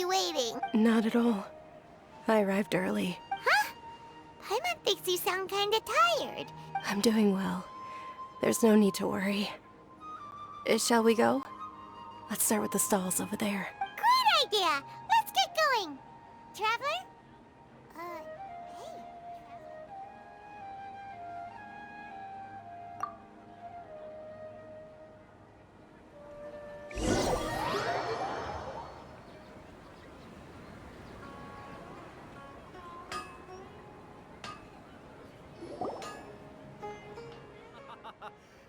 you waiting. Not at all. I arrived early. Huh? Paimon thinks you sound kinda tired. I'm doing well. There's no need to worry. Shall we go? Let's start with the stalls over there. Great idea! Let's get going! Traveler? Hey.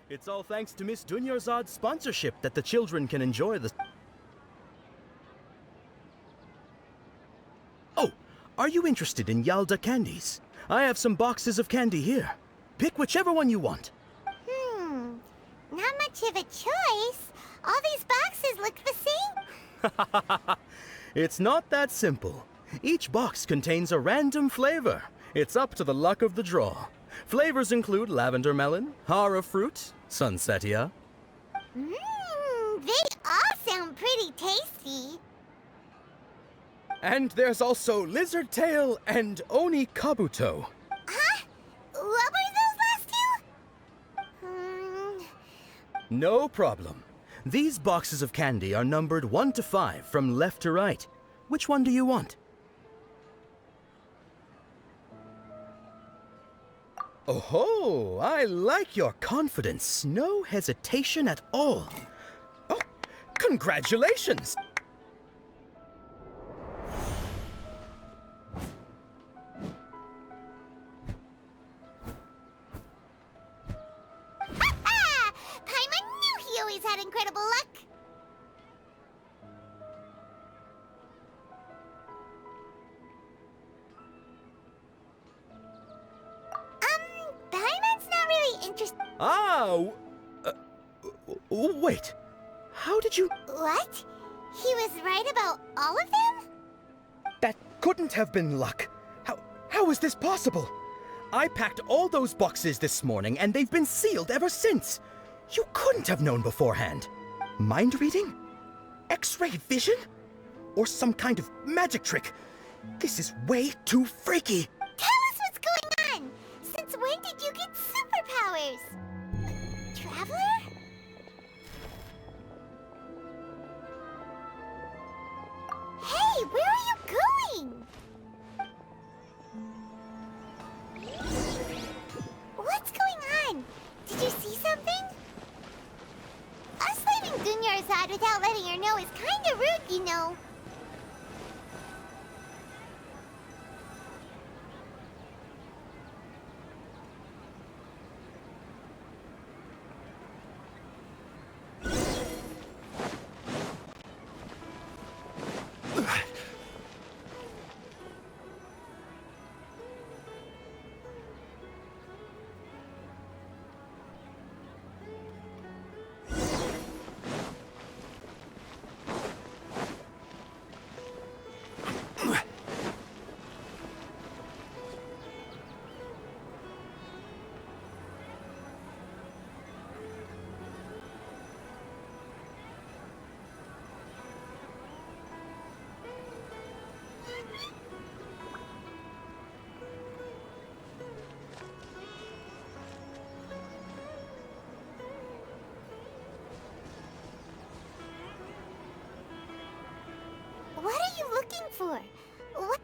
It's all thanks to Miss Dunyarzad's sponsorship that the children can enjoy the... Oh, are you interested in Yalda candies? I have some boxes of candy here. Pick whichever one you want. Not much of a choice. All these boxes look the same. It's not that simple. Each box contains a random flavor. It's up to the luck of the draw. Flavors include lavender melon, hara fruit, sunsetia. They all sound pretty tasty. And there's also lizard tail and oni kabuto. Huh? What were those last two? No problem. These boxes of candy are numbered 1 to 5 from left to right. Which one do you want? Oh, I like your confidence. No hesitation at all. Oh, congratulations! Ha! Paimon knew he always had incredible luck. Paimon's not really interested. Wait. How did you... What? He was right about all of them? That couldn't have been luck. How is this possible? I packed all those boxes this morning and they've been sealed ever since. You couldn't have known beforehand. Mind reading? X-ray vision? Or some kind of magic trick? This is way too freaky. Tell us what's going on! Since when did you get superpowers? Traveler? Hey, where are you going? What's going on? Did you see something? Us leaving Dunyarzad without letting her know is kinda rude, you know. What are you looking for? What?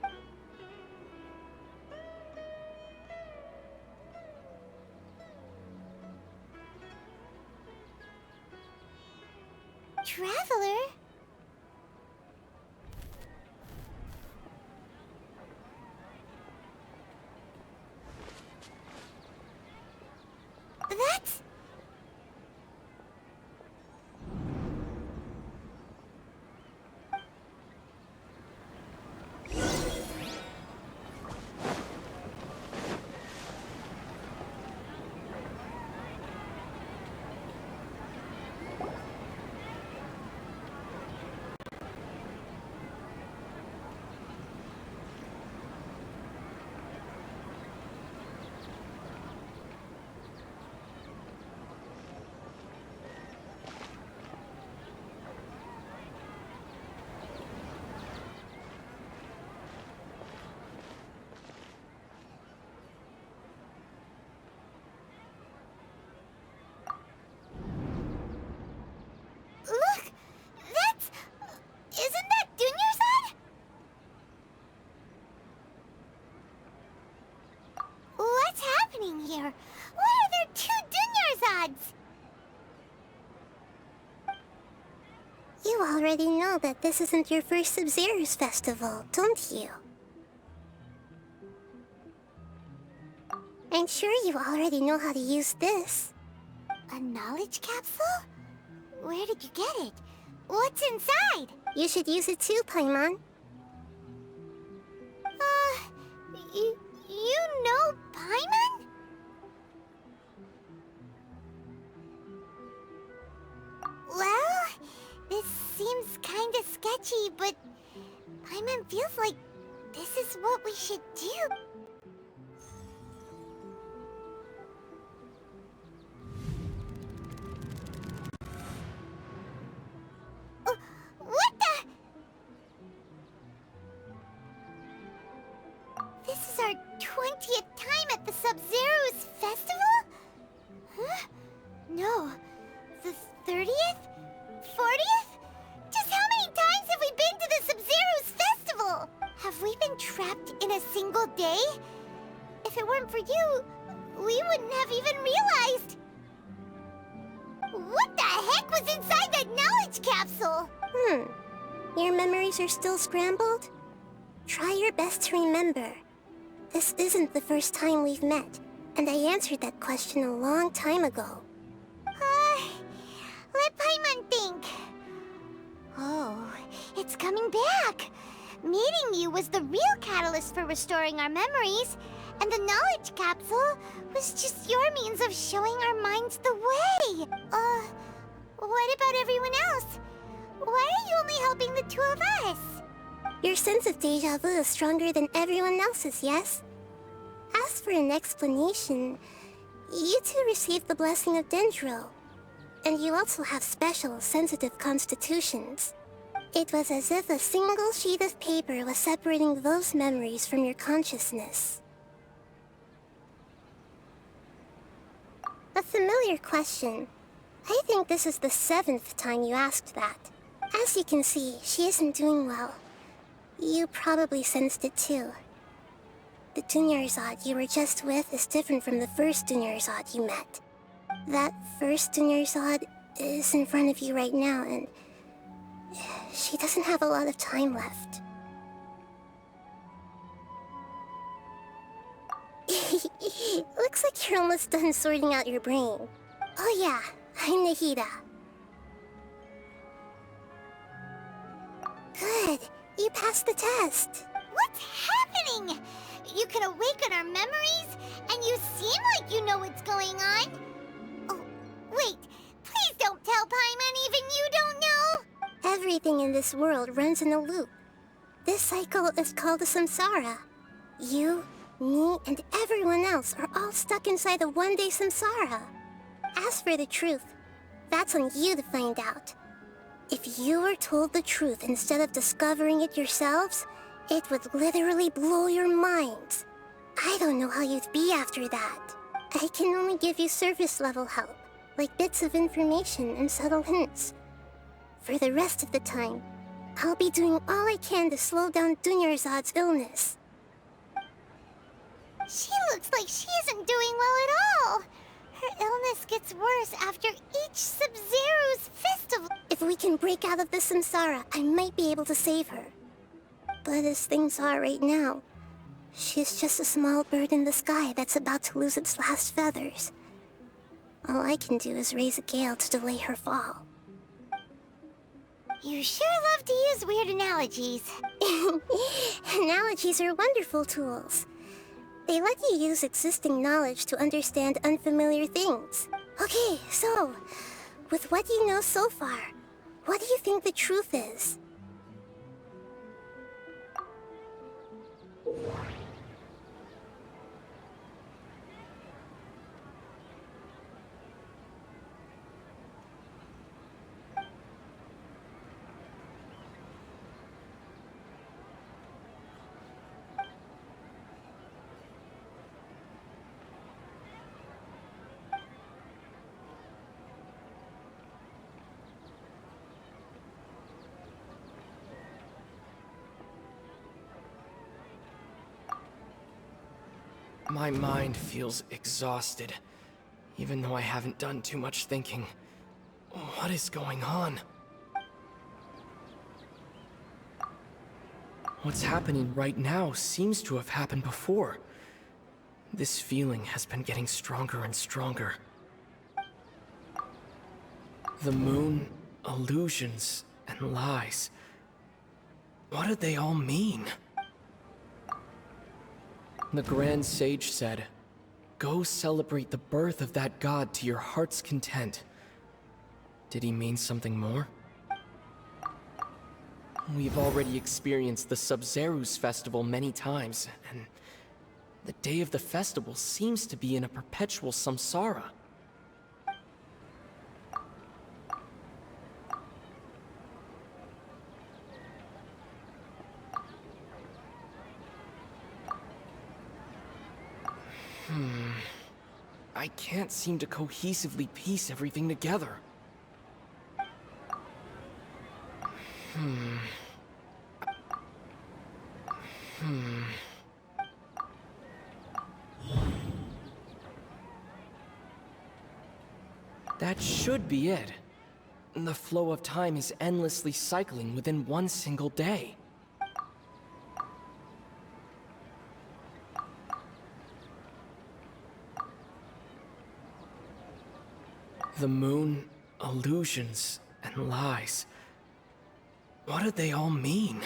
Traveler? That's... You already know that this isn't your first Sub-Zero's festival, don't you? I'm sure you already know how to use this. A knowledge capsule? Where did you get it? What's inside? You should use it too, Paimon. You know Paimon? Well, this seems kinda sketchy, but Paimon feels like this is what we should do. What the? This is our 20th time at the Sub-Zero's festival? Huh? No. The 30th? 40th? Just how many times have we been to the Sub-Zero's festival? Have we been trapped in a single day? If it weren't for you, we wouldn't have even realized. What the heck was inside that knowledge capsule? Your memories are still scrambled? Try your best to remember. This isn't the first time we've met, and I answered that question a long time ago. Let Paimon think. Oh, it's coming back. Meeting you was the real catalyst for restoring our memories, and the knowledge capsule was just your means of showing our minds the way. What about everyone else? Why are you only helping the two of us? Your sense of deja vu is stronger than everyone else's, yes? As for an explanation, you two received the blessing of Dendro, and you also have special, sensitive constitutions. It was as if a single sheet of paper was separating those memories from your consciousness. A familiar question. I think this is the 7th time you asked that. As you can see, she isn't doing well. You probably sensed it too. The Dunyarzad you were just with is different from the first Dunyarzad you met. That first Dunyarzad is in front of you right now, and she doesn't have a lot of time left. Looks like you're almost done sorting out your brain. Oh yeah, I'm Nahida. Good, you passed the test. What's happening? You can awaken our memories, and you seem like you know what's going on. Oh, wait, please don't tell Paimon even you don't know. Everything in this world runs in a loop. This cycle is called a samsara. You, me, and everyone else are all stuck inside a one-day samsara. As for the truth, that's on you to find out. If you were told the truth instead of discovering it yourselves, it would literally blow your minds. I don't know how you'd be after that. I can only give you surface-level help, like bits of information and subtle hints. For the rest of the time, I'll be doing all I can to slow down Dunyarzad's illness. She looks like she isn't doing well at all. Her illness gets worse after each Sub-Zero's festival. If we can break out of the samsara, I might be able to save her. But as things are right now, she's just a small bird in the sky that's about to lose its last feathers. All I can do is raise a gale to delay her fall. You sure love to use weird analogies. Analogies are wonderful tools. They let you use existing knowledge to understand unfamiliar things. Okay, so, with what you know so far, what do you think the truth is? My mind feels exhausted, even though I haven't done too much thinking. What is going on? What's happening right now seems to have happened before. This feeling has been getting stronger and stronger. The moon, illusions, and lies. What do they all mean? The Grand Sage said, "Go celebrate the birth of that god to your heart's content." Did he mean something more? We've already experienced the Sub-Zeru's festival many times, and the day of the festival seems to be in a perpetual samsara. I can't seem to cohesively piece everything together. That should be it. The flow of time is endlessly cycling within one single day. The moon, illusions, and lies. What do they all mean?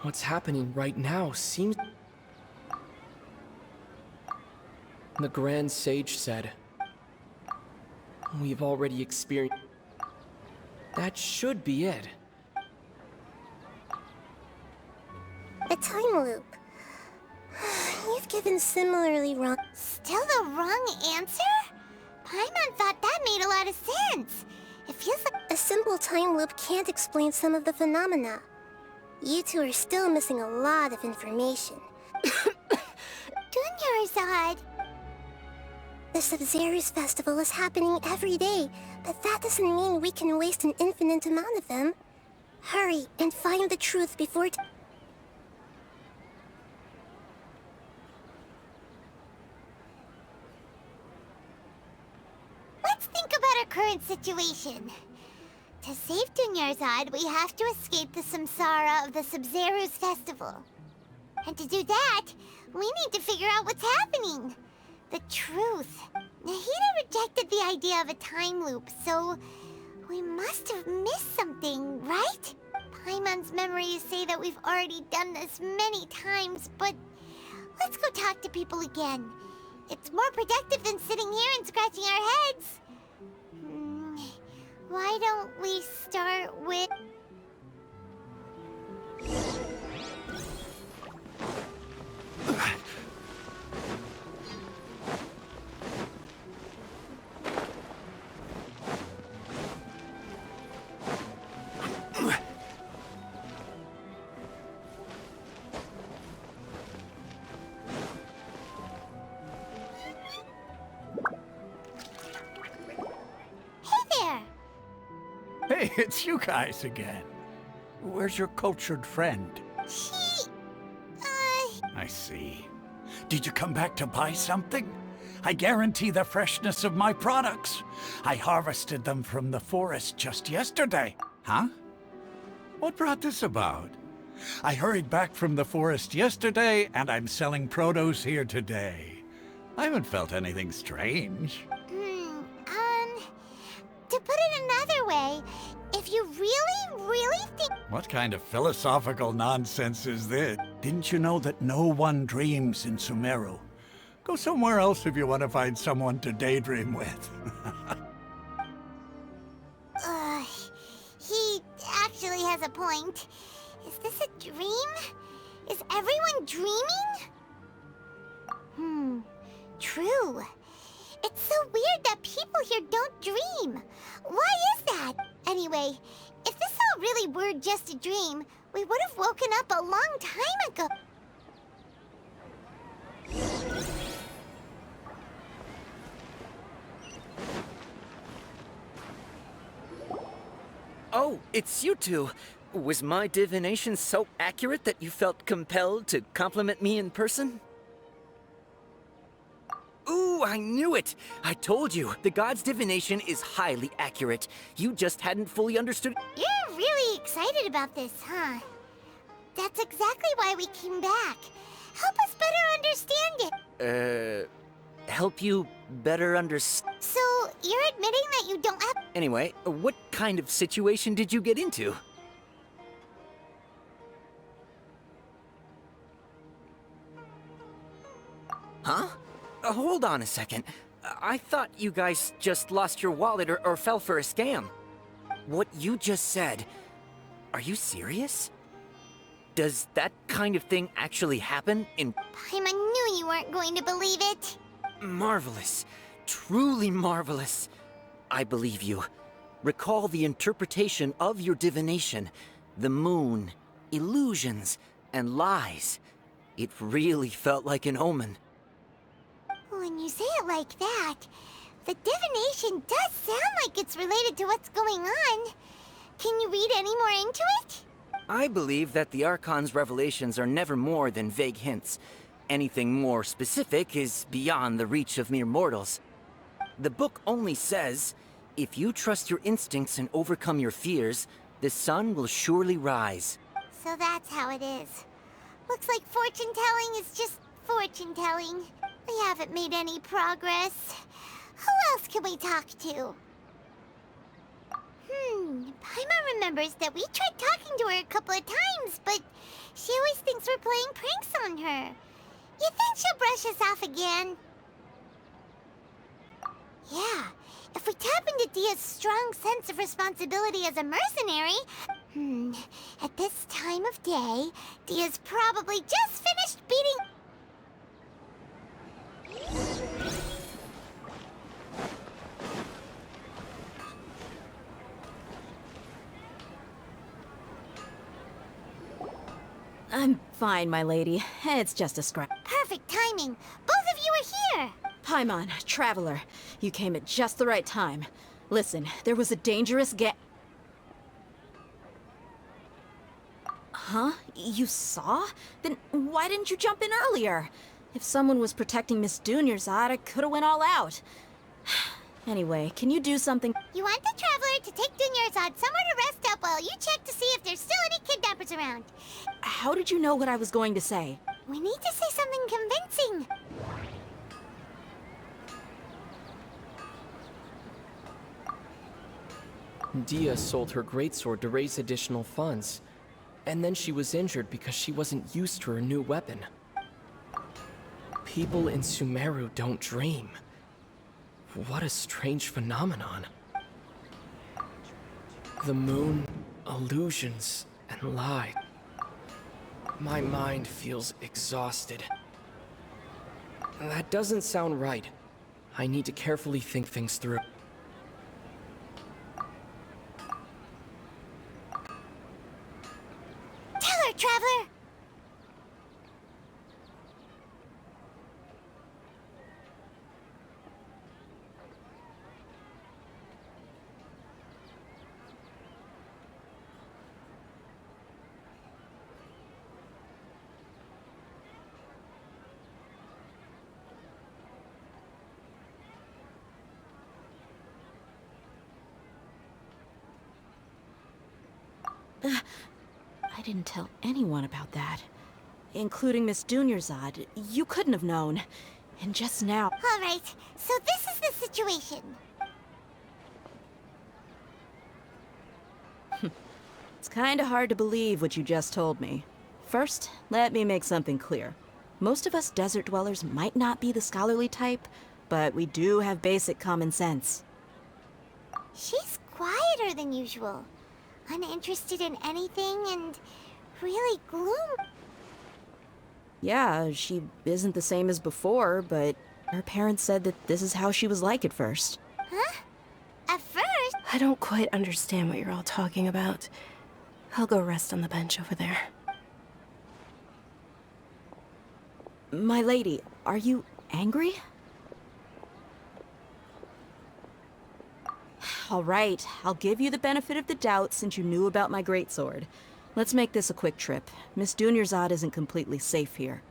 What's happening right now seems... The Grand Sage said, "We've already experienced..." That should be it. A time loop. You've given similarly wrong... Still the wrong answer? Paimon thought that made a lot of sense. It feels like A simple time loop can't explain some of the phenomena. You two are still missing a lot of information. Dunyarzad. The Sub-Zeru's festival is happening every day, but that doesn't mean we can waste an infinite amount of them. Hurry and find the truth before... Let's think about our current situation. To save Dunyarzad, we have to escape the samsara of the Sub-Zeru's festival. And to do that, we need to figure out what's happening. The truth. Nahida rejected the idea of a time loop, so we must have missed something, right? Paimon's memories say that we've already done this many times, but let's go talk to people again. It's more productive than sitting here and scratching our heads. Why don't we start with... Hey, it's you guys again. Where's your cultured friend? I see. Did you come back to buy something? I guarantee the freshness of my products. I harvested them from the forest just yesterday. Huh? What brought this about? I hurried back from the forest yesterday, and I'm selling produce here today. I haven't felt anything strange. To put it another way, if you really think... What kind of philosophical nonsense is this? Didn't you know that no one dreams in Sumeru? Go somewhere else if you want to find someone to daydream with. He actually has a point. Is this a dream? Is everyone dreaming? True. It's so weird that people here don't dream. Why is that? Anyway, if this all really were just a dream, we would have woken up a long time ago. Oh, it's you two. Was my divination so accurate that you felt compelled to compliment me in person? Ooh, I knew it! I told you, the god's divination is highly accurate. You just hadn't fully understood. You're really excited about this, huh? That's exactly why we came back. Help us better understand it. Help you better understand. So, you're admitting that you don't have... Anyway, what kind of situation did you get into? Huh? Hold on a second. I thought you guys just lost your wallet or fell for a scam. What you just said, are you serious? Does that kind of thing actually happen in... Paimon knew you weren't going to believe it. Marvelous. Truly marvelous. I believe you. Recall the interpretation of your divination. The moon, illusions, and lies. It really felt like an omen. When you say it like that, the divination does sound like it's related to what's going on. Can you read any more into it? I believe that the Archon's revelations are never more than vague hints. Anything more specific is beyond the reach of mere mortals. The book only says, if you trust your instincts and overcome your fears, the sun will surely rise. So that's how it is. Looks like fortune-telling is just fortune-telling. We haven't made any progress. Who else can we talk to? Paimon remembers that we tried talking to her a couple of times, but she always thinks we're playing pranks on her. You think she'll brush us off again? Yeah, if we tap into Dia's strong sense of responsibility as a mercenary... At this time of day, Dia's probably just finished beating... I'm fine, my lady. It's just a scrap. Perfect timing. Both of you are here. Paimon, Traveler, you came at just the right time. Listen, there was a dangerous Huh? You saw? Then why didn't you jump in earlier? If someone was protecting Miss Dunyarzad, I could've went all out. Anyway, can you do something? You want the Traveler to take Dunyarzad somewhere to rest up while you check to see if there's still any kidnappers around. How did you know what I was going to say? We need to say something convincing. Dia sold her greatsword to raise additional funds. And then she was injured because she wasn't used to her new weapon. People in Sumeru don't dream. What a strange phenomenon. The moon, illusions, and lie. My mind feels exhausted. That doesn't sound right. I need to carefully think things through. Tell her, Traveler! I didn't tell anyone about that. Including Miss Dunyarzad. You couldn't have known. And just now... All right, so this is the situation. It's kinda hard to believe what you just told me. First, let me make something clear. Most of us desert dwellers might not be the scholarly type, but we do have basic common sense. She's quieter than usual. Uninterested in anything and really gloom. Yeah, she isn't the same as before, but her parents said that this is how she was like at first. Huh? At first? I don't quite understand what you're all talking about. I'll go rest on the bench over there. My lady, are you angry? All right, I'll give you the benefit of the doubt since you knew about my greatsword. Let's make this a quick trip. Miss Dunyarzad isn't completely safe here.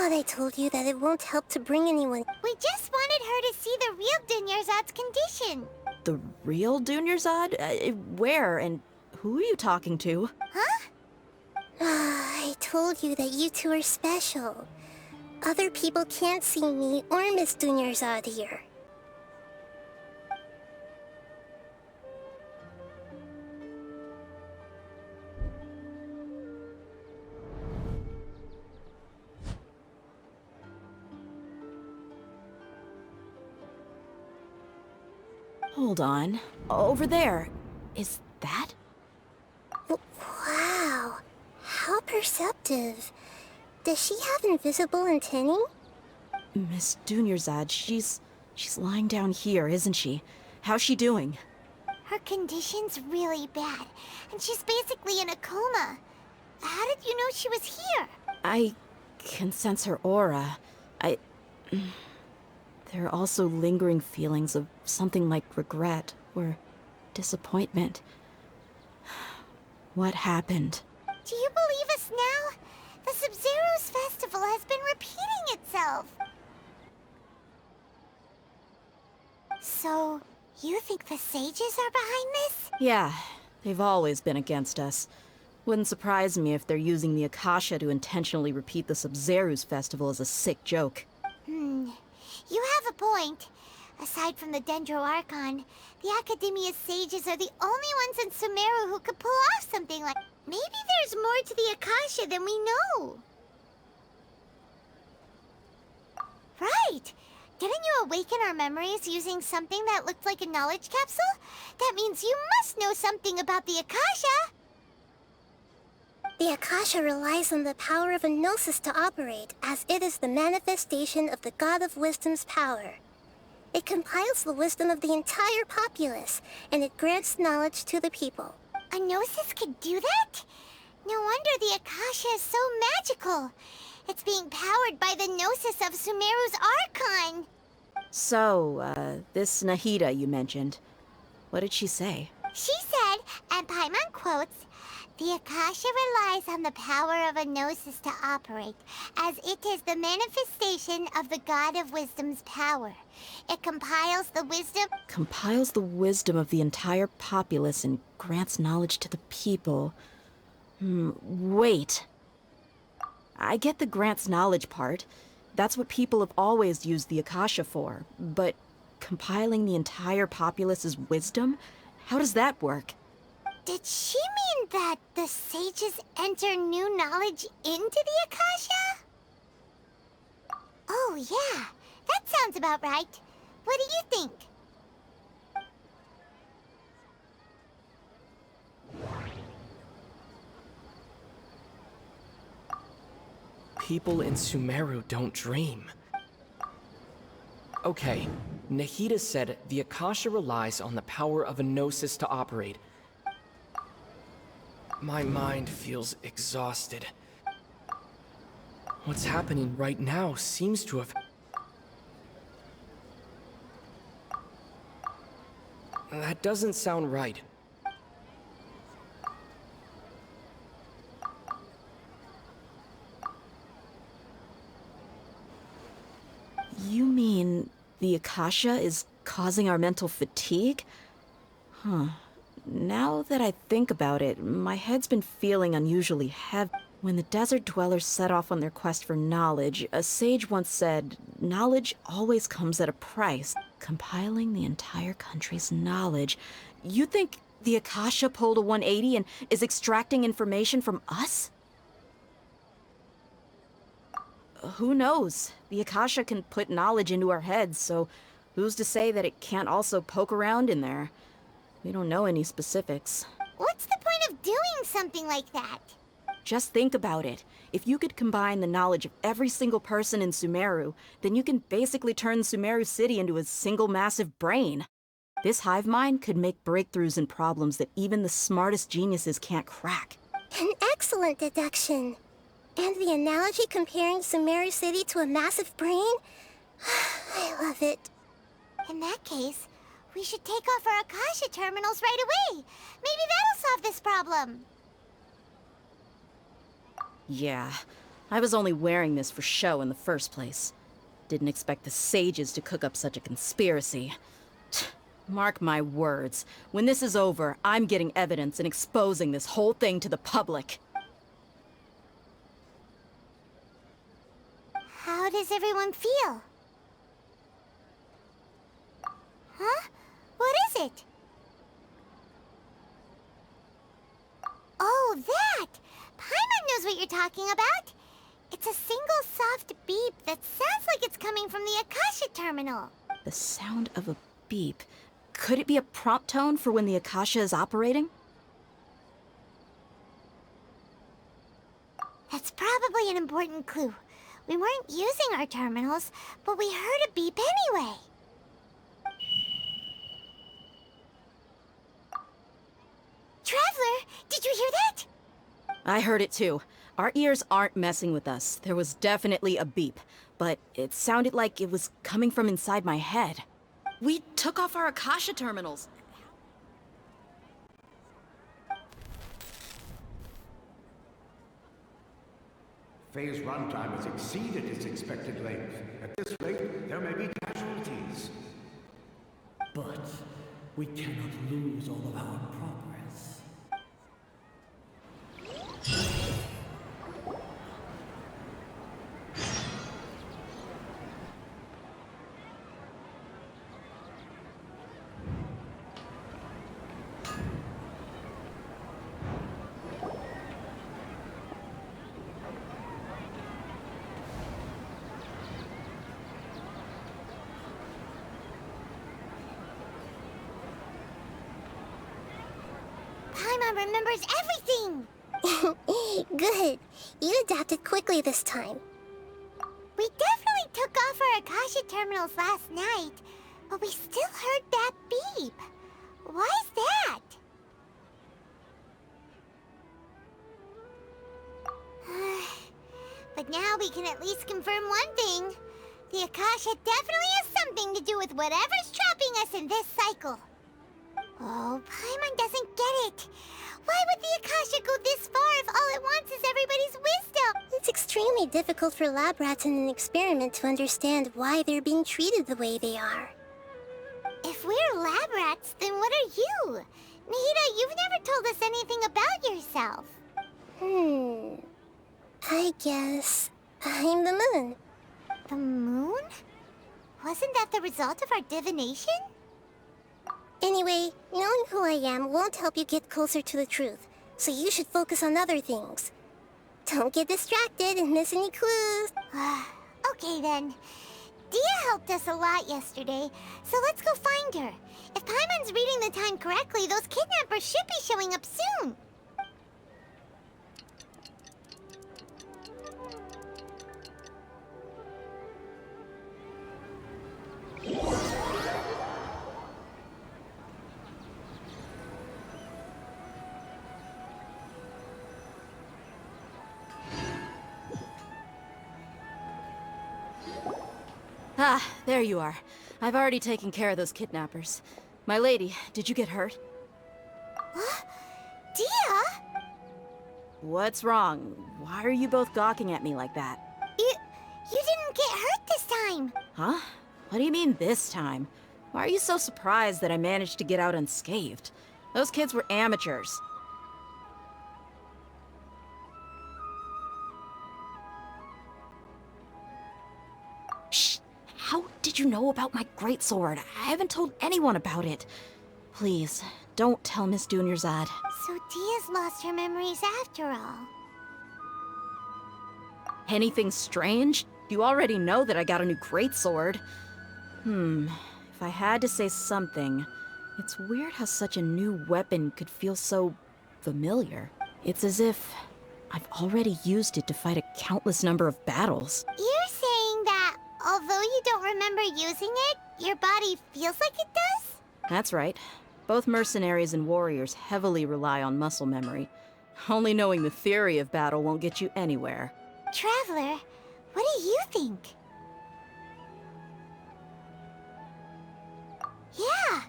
thought I told you that it won't help to bring anyone. We just wanted her to see the real Dunyarzad's condition. The real Dunyarzad? Where and who are you talking to? Huh? I told you that you two are special. Other people can't see me or Miss Dunyarzad here. Hold on. Over there. Is that? Wow. How perceptive. Does she have invisible antennae? Miss Dunyarzad, she's lying down here, isn't she? How's she doing? Her condition's really bad, and she's basically in a coma. How did you know she was here? I can sense her aura. There are also lingering feelings of something like regret or disappointment. What happened? Do you believe us now? The Sub-Zero's festival has been repeating itself. So, you think the sages are behind this? Yeah, they've always been against us. Wouldn't surprise me if they're using the Akasha to intentionally repeat the Sub-Zero's festival as a sick joke. You have a point. Aside from the Dendro Archon, the Academia's sages are the only ones in Sumeru who could pull off something like... Maybe there's more to the Akasha than we know. Right! Didn't you awaken our memories using something that looked like a knowledge capsule? That means you must know something about the Akasha! The Akasha relies on the power of a gnosis to operate, as it is the manifestation of the God of Wisdom's power. It compiles the wisdom of the entire populace, and it grants knowledge to the people. A gnosis could do that? No wonder the Akasha is so magical. It's being powered by the gnosis of Sumeru's Archon. So, this Nahida you mentioned, what did she say? She said, and Paimon quotes, "The Akasha relies on the power of a gnosis to operate, as it is the manifestation of the God of Wisdom's power. It compiles the wisdom..." Compiles the wisdom of the entire populace and grants knowledge to the people. Wait. I get the grants knowledge part. That's what people have always used the Akasha for. But compiling the entire populace's wisdom? How does that work? Did she mean that the sages enter new knowledge into the Akasha? Oh yeah, that sounds about right. What do you think? People in Sumeru don't dream. Okay, Nahida said the Akasha relies on the power of a gnosis to operate. My mind feels exhausted. What's happening right now seems to have... That doesn't sound right. You mean the Akasha is causing our mental fatigue? Huh. Now that I think about it, my head's been feeling unusually heavy. When the desert dwellers set off on their quest for knowledge, a sage once said, "Knowledge always comes at a price." Compiling the entire country's knowledge. You think the Akasha pulled a 180 and is extracting information from us? Who knows? The Akasha can put knowledge into our heads, so who's to say that it can't also poke around in there? We don't know any specifics. What's the point of doing something like that? Just think about it. If you could combine the knowledge of every single person in Sumeru, then you can basically turn Sumeru City into a single massive brain. This hive mind could make breakthroughs in problems that even the smartest geniuses can't crack. An excellent deduction. And the analogy comparing Sumeru City to a massive brain? I love it. In that case, we should take off our Akasha terminals right away. Maybe that'll solve this problem. Yeah, I was only wearing this for show in the first place. Didn't expect the sages to cook up such a conspiracy. Mark my words, when this is over, I'm getting evidence and exposing this whole thing to the public. How does everyone feel? Huh? What is it? Oh, that! Paimon knows what you're talking about. It's a single soft beep that sounds like it's coming from the Akasha terminal. The sound of a beep. Could it be a prompt tone for when the Akasha is operating? That's probably an important clue. We weren't using our terminals, but we heard a beep anyway. Traveler, did you hear that? I heard it too. Our ears aren't messing with us. There was definitely a beep, but it sounded like it was coming from inside my head. We took off our Akasha terminals. Phase runtime has exceeded its expected length. At this rate, there may be casualties. But we cannot lose all of our progress. Paimon remembers everything! Good. You adapted quickly this time. We definitely took off our Akasha terminals last night, but we still heard that beep. Why is that? But now we can at least confirm one thing. The Akasha definitely has something to do with whatever's trapping us in this cycle. Oh, Paimon doesn't get it. Why would the Akasha go this far if all it wants is everybody's wisdom? It's extremely difficult for lab rats in an experiment to understand why they're being treated the way they are. If we're lab rats, then what are you? Nahida, you've never told us anything about yourself. I guess I'm the moon. The moon? Wasn't that the result of our divination? Anyway, knowing who I am won't help you get closer to the truth, so you should focus on other things. Don't get distracted and miss any clues. Okay then. Dia helped us a lot yesterday, so let's go find her. If Paimon's reading the time correctly, those kidnappers should be showing up soon. Ah, there you are. I've already taken care of those kidnappers. My lady, did you get hurt? Dia? What's wrong? Why are you both gawking at me like that? You didn't get hurt this time. Huh? What do you mean this time? Why are you so surprised that I managed to get out unscathed? Those kids were amateurs. Shh! How did you know about my greatsword? I haven't told anyone about it. Please, don't tell Miss Dunyarzad. So Dia's lost her memories after all. Anything strange? You already know that I got a new greatsword. If I had to say something, it's weird how such a new weapon could feel so familiar. It's as if I've already used it to fight a countless number of battles. You're saying that although you don't remember using it, your body feels like it does? That's right. Both mercenaries and warriors heavily rely on muscle memory. Only knowing the theory of battle won't get you anywhere. Traveler, what do you think? Yeah,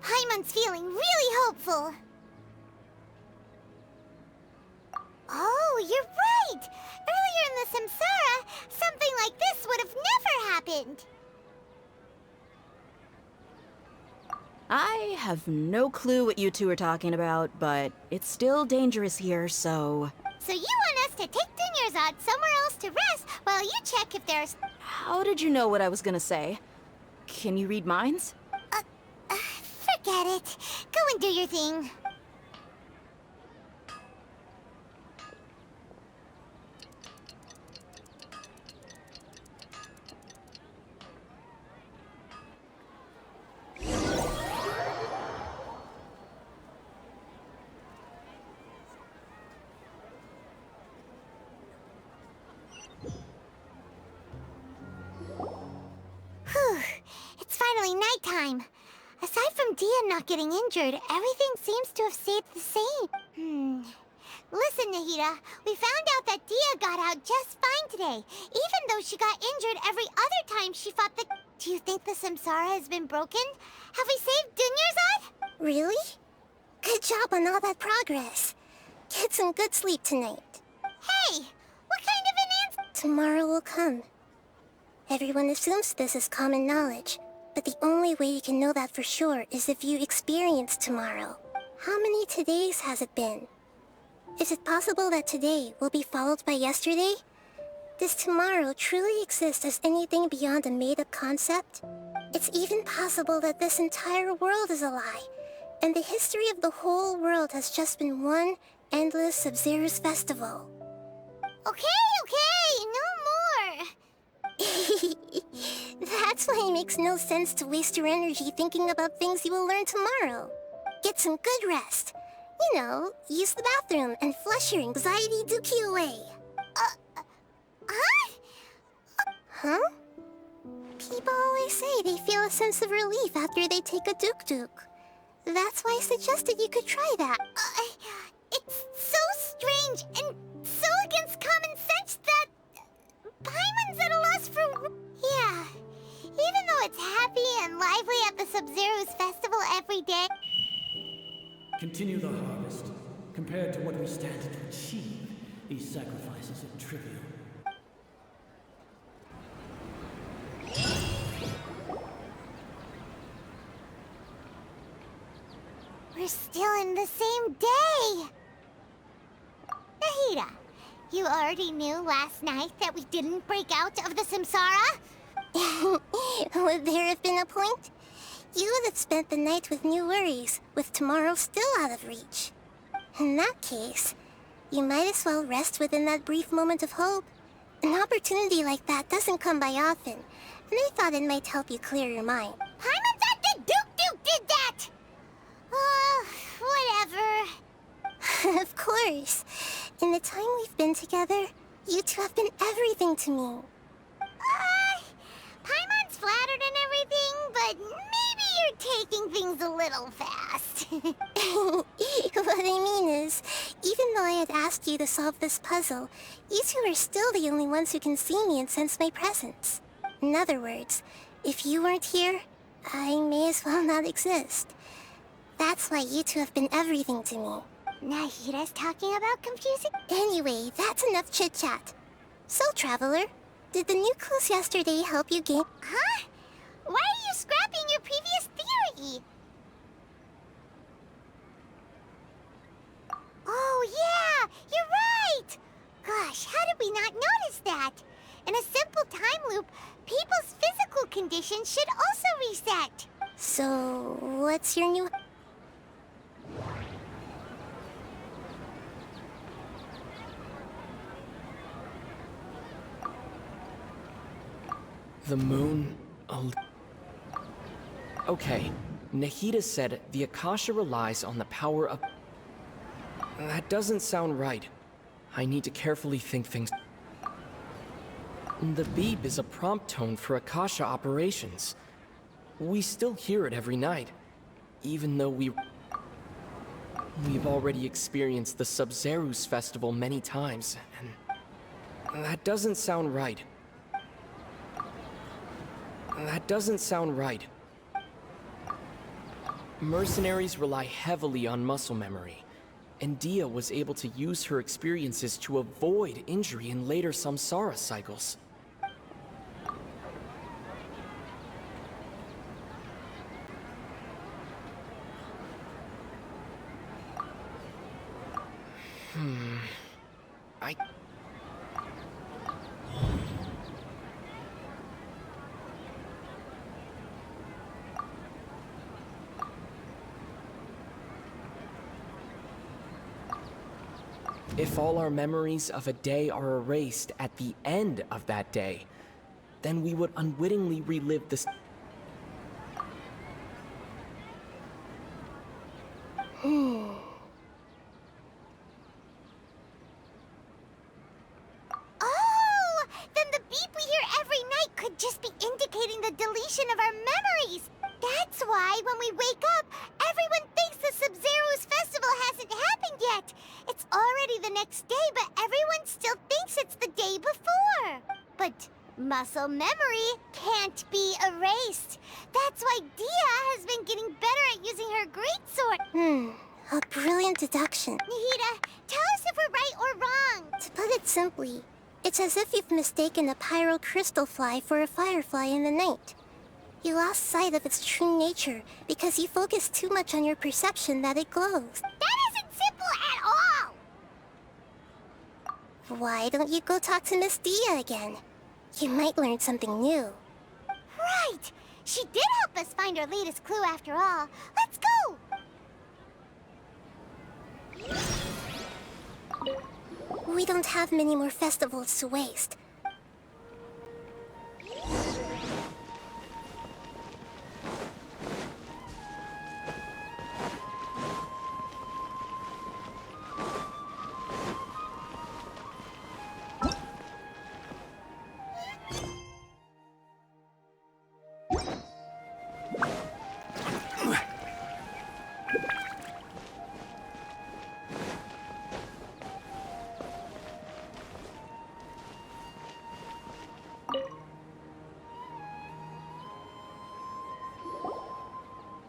Paimon's feeling really hopeful. Oh, you're right! Earlier in the Samsara, something like this would have never happened. I have no clue what you two are talking about, but it's still dangerous here, so... So you want us to take Dunyarzad somewhere else to rest while you check if there's... How did you know what I was gonna say? Can you read minds? Forget it. Go and do your thing. Whew. It's finally nighttime. Aside from Dia not getting injured, everything seems to have stayed the same. Listen, Nahida, we found out that Dia got out just fine today, even though she got injured every other time she fought the... Do you think the Samsara has been broken? Have we saved Dunyarzad? Really? Good job on all that progress. Get some good sleep tonight. Hey, what kind of an answer? Tomorrow will come. Everyone assumes this is common knowledge, but the only way you can know that for sure is if you experience tomorrow. How many todays has it been? Is it possible that today will be followed by yesterday? Does tomorrow truly exist as anything beyond a made-up concept? It's even possible that this entire world is a lie, and the history of the whole world has just been one endless Sub-Zero's festival. Okay, no more. That's why it makes no sense to waste your energy thinking about things you will learn tomorrow. Get some good rest. You know, use the bathroom and flush your anxiety dookie away. Huh? People always say they feel a sense of relief after they take a duk-duk. That's why I suggested you could try that. It's so strange and so against common sense that... Paimon's at a loss for... Yeah. Even though it's happy and lively at the Sub-Zero's festival every day... Continue the harvest. Compared to what we stand to achieve, these sacrifices are trivial. We're still in the same day! Nahida, you already knew last night that we didn't break out of the Samsara? Would there have been a point? You would have spent the night with new worries, with tomorrow still out of reach. In that case, you might as well rest within that brief moment of hope. An opportunity like that doesn't come by often, and I thought it might help you clear your mind. Paimon thought the Duke did that! Whatever. Of course. In the time we've been together, you two have been everything to me. Paimon's flattered and everything, but maybe you're taking things a little fast. What I mean is, even though I had asked you to solve this puzzle, you two are still the only ones who can see me and sense my presence. In other words, if you weren't here, I may as well not exist. That's why you two have been everything to me. Nahida's talking about confusing... Anyway, that's enough chit-chat. So, Traveler, did the new clues yesterday help you gain... Huh? Why are you scrapping your previous theory? Oh, yeah! You're right! Gosh, how did we not notice that? In a simple time loop, people's physical conditions should also reset. So, what's your new... The moon... Okay, Nahida said the Akasha relies on the power of... That doesn't sound right. I need to carefully think things... The beep is a prompt tone for Akasha operations. We still hear it every night, even though we've already experienced the Sub-Zero's festival many times, and... That doesn't sound right. That doesn't sound right. Mercenaries rely heavily on muscle memory, and Dia was able to use her experiences to avoid injury in later samsara cycles. I... If all our memories of a day are erased at the end of that day, then we would unwittingly relive this. Oh! Then the beep we hear every night could just be indicating the deletion of our memories! That's why, when we wake up, everyone thinks the Sub-Zero's festival hasn't happened yet! It's already the next day, but everyone still thinks it's the day before! But muscle memory can't be erased. That's why Dia has been getting better at using her greatsword. A brilliant deduction. Nahida, tell us if we're right or wrong. To put it simply, it's as if you've mistaken a pyro crystal fly for a firefly in the night. You lost sight of its true nature because you focused too much on your perception that it glows. That isn't simple at all! Why don't you go talk to Miss Dia again? You might learn something new. Right! She did help us find our latest clue after all. Let's go! We don't have many more festivals to waste.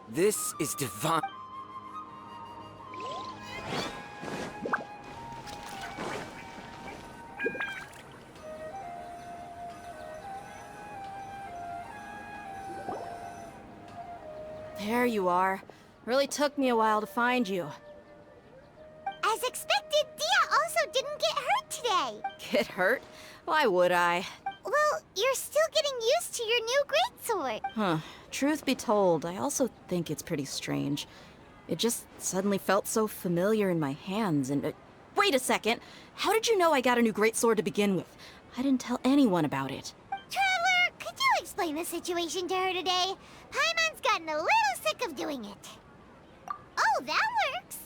This is divine. There you are. Really took me a while to find you. As expected, Dia also didn't get hurt today. Get hurt? Why would I? Well, you're still getting used to your new greatsword. Huh. Truth be told, I also think it's pretty strange. It just suddenly felt so familiar in my hands and... wait a second! How did you know I got a new greatsword to begin with? I didn't tell anyone about it. Traveler, could you explain the situation to her today? Paimon's gotten a little sick of doing it. Oh, that works!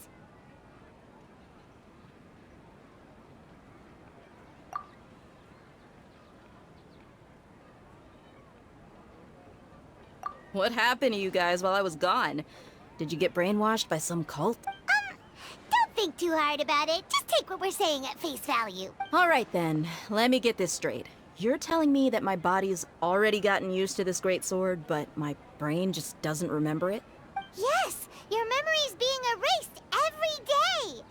What happened to you guys while I was gone? Did you get brainwashed by some cult? Don't think too hard about it. Just take what we're saying at face value. All right then, let me get this straight. You're telling me that my body's already gotten used to this greatsword, but my brain just doesn't remember it? Yes, your memory's being erased every day.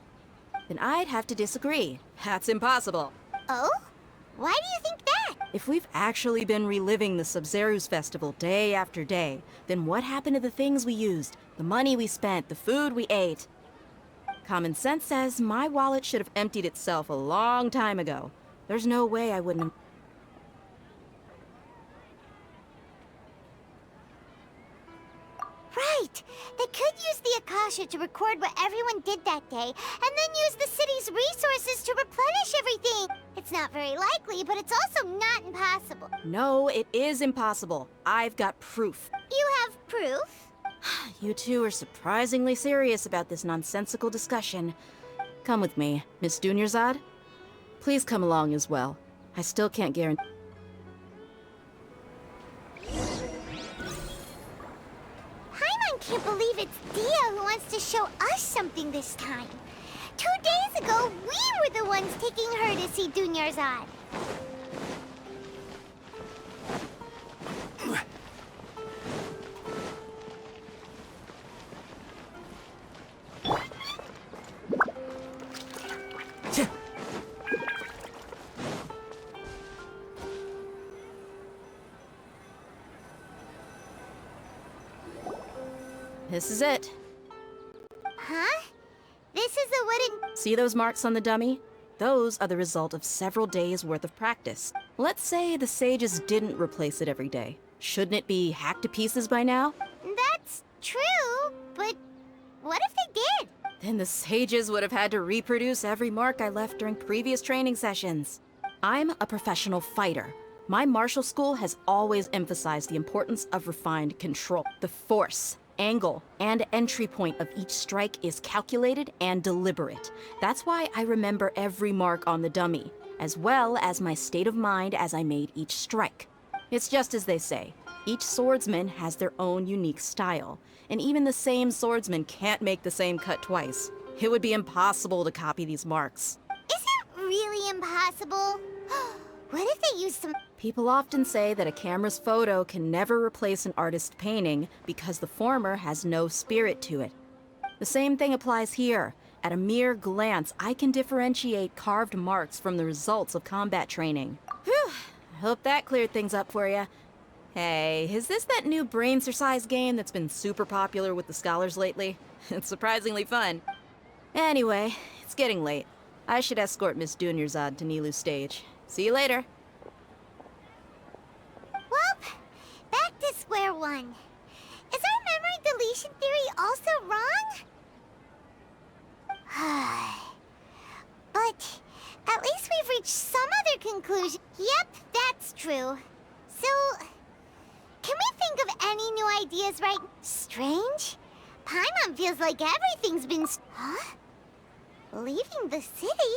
Then I'd have to disagree. That's impossible. Oh? Why do you think that? If we've actually been reliving the Sub-Zero's festival day after day, then what happened to the things we used, the money we spent, the food we ate? Common sense says my wallet should have emptied itself a long time ago. There's no way I wouldn't have... Right! They could use the Akasha to record what everyone did that day, and then use the city's resources to replenish everything! It's not very likely, but it's also not impossible. No, it is impossible. I've got proof. You have proof? You two are surprisingly serious about this nonsensical discussion. Come with me, Miss Dunyarzad. Please come along as well. I still can't guarantee... Paimon can't believe it's Dia who wants to show us something this time. 2 days ago, we were the ones taking her to see Dunyarzad. This is it. Huh? This is a wooden... See those marks on the dummy? Those are the result of several days' worth of practice. Let's say the sages didn't replace it every day. Shouldn't it be hacked to pieces by now? That's true, but what if they did? Then the sages would have had to reproduce every mark I left during previous training sessions. I'm a professional fighter. My martial school has always emphasized the importance of refined control. The force, angle, and entry point of each strike is calculated and deliberate. That's why I remember every mark on the dummy, as well as my state of mind as I made each strike. It's just as they say, each swordsman has their own unique style, and even the same swordsman can't make the same cut twice. It would be impossible to copy these marks. Is it really impossible? What if they use some... People often say that a camera's photo can never replace an artist's painting because the former has no spirit to it. The same thing applies here. At a mere glance, I can differentiate carved marks from the results of combat training. Whew, I hope that cleared things up for you. Hey, is this that new brain-exercise game that's been super popular with the scholars lately? It's surprisingly fun. Anyway, it's getting late. I should escort Miss Dunyarzad to Nilu's stage. See you later. Well, back to square one. Is our memory deletion theory also wrong? But at least we've reached some other conclusion. Yep, that's true. So, can we think of any new ideas right? Strange? Paimon feels like everything's been... Huh? Leaving the city?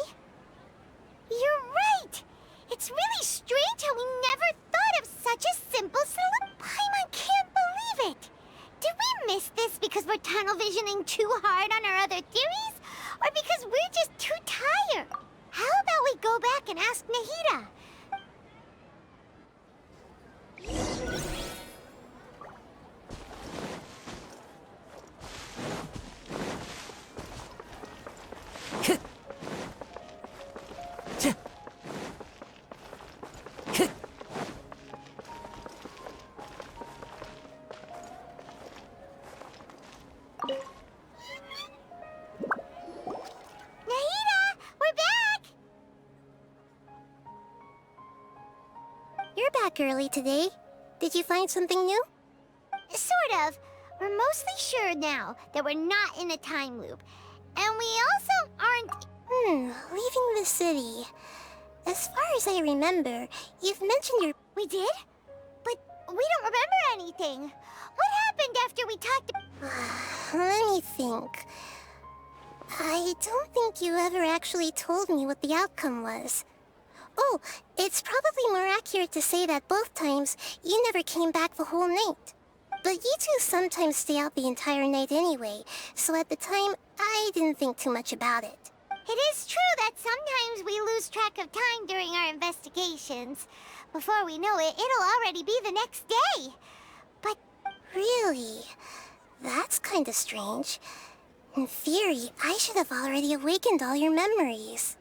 You're right! It's really strange how we never thought of such a simple solution. Paimon can't believe it! Did we miss this because we're tunnel visioning too hard on our other theories? Or because we're just too tired? How about we go back and ask Nahida? Early today. Did you find something new? Sort of. We're mostly sure now that we're not in a time loop. And we also aren't... Leaving the city. As far as I remember, you've mentioned your... We did? But we don't remember anything. What happened after we talked... Let me think. I don't think you ever actually told me what the outcome was. Oh, it's probably more accurate to say that both times you never came back the whole night. But you two sometimes stay out the entire night anyway, so at the time, I didn't think too much about it. It is true that sometimes we lose track of time during our investigations. Before we know it, it'll already be the next day. But... Really? That's kinda strange. In theory, I should have already awakened all your memories.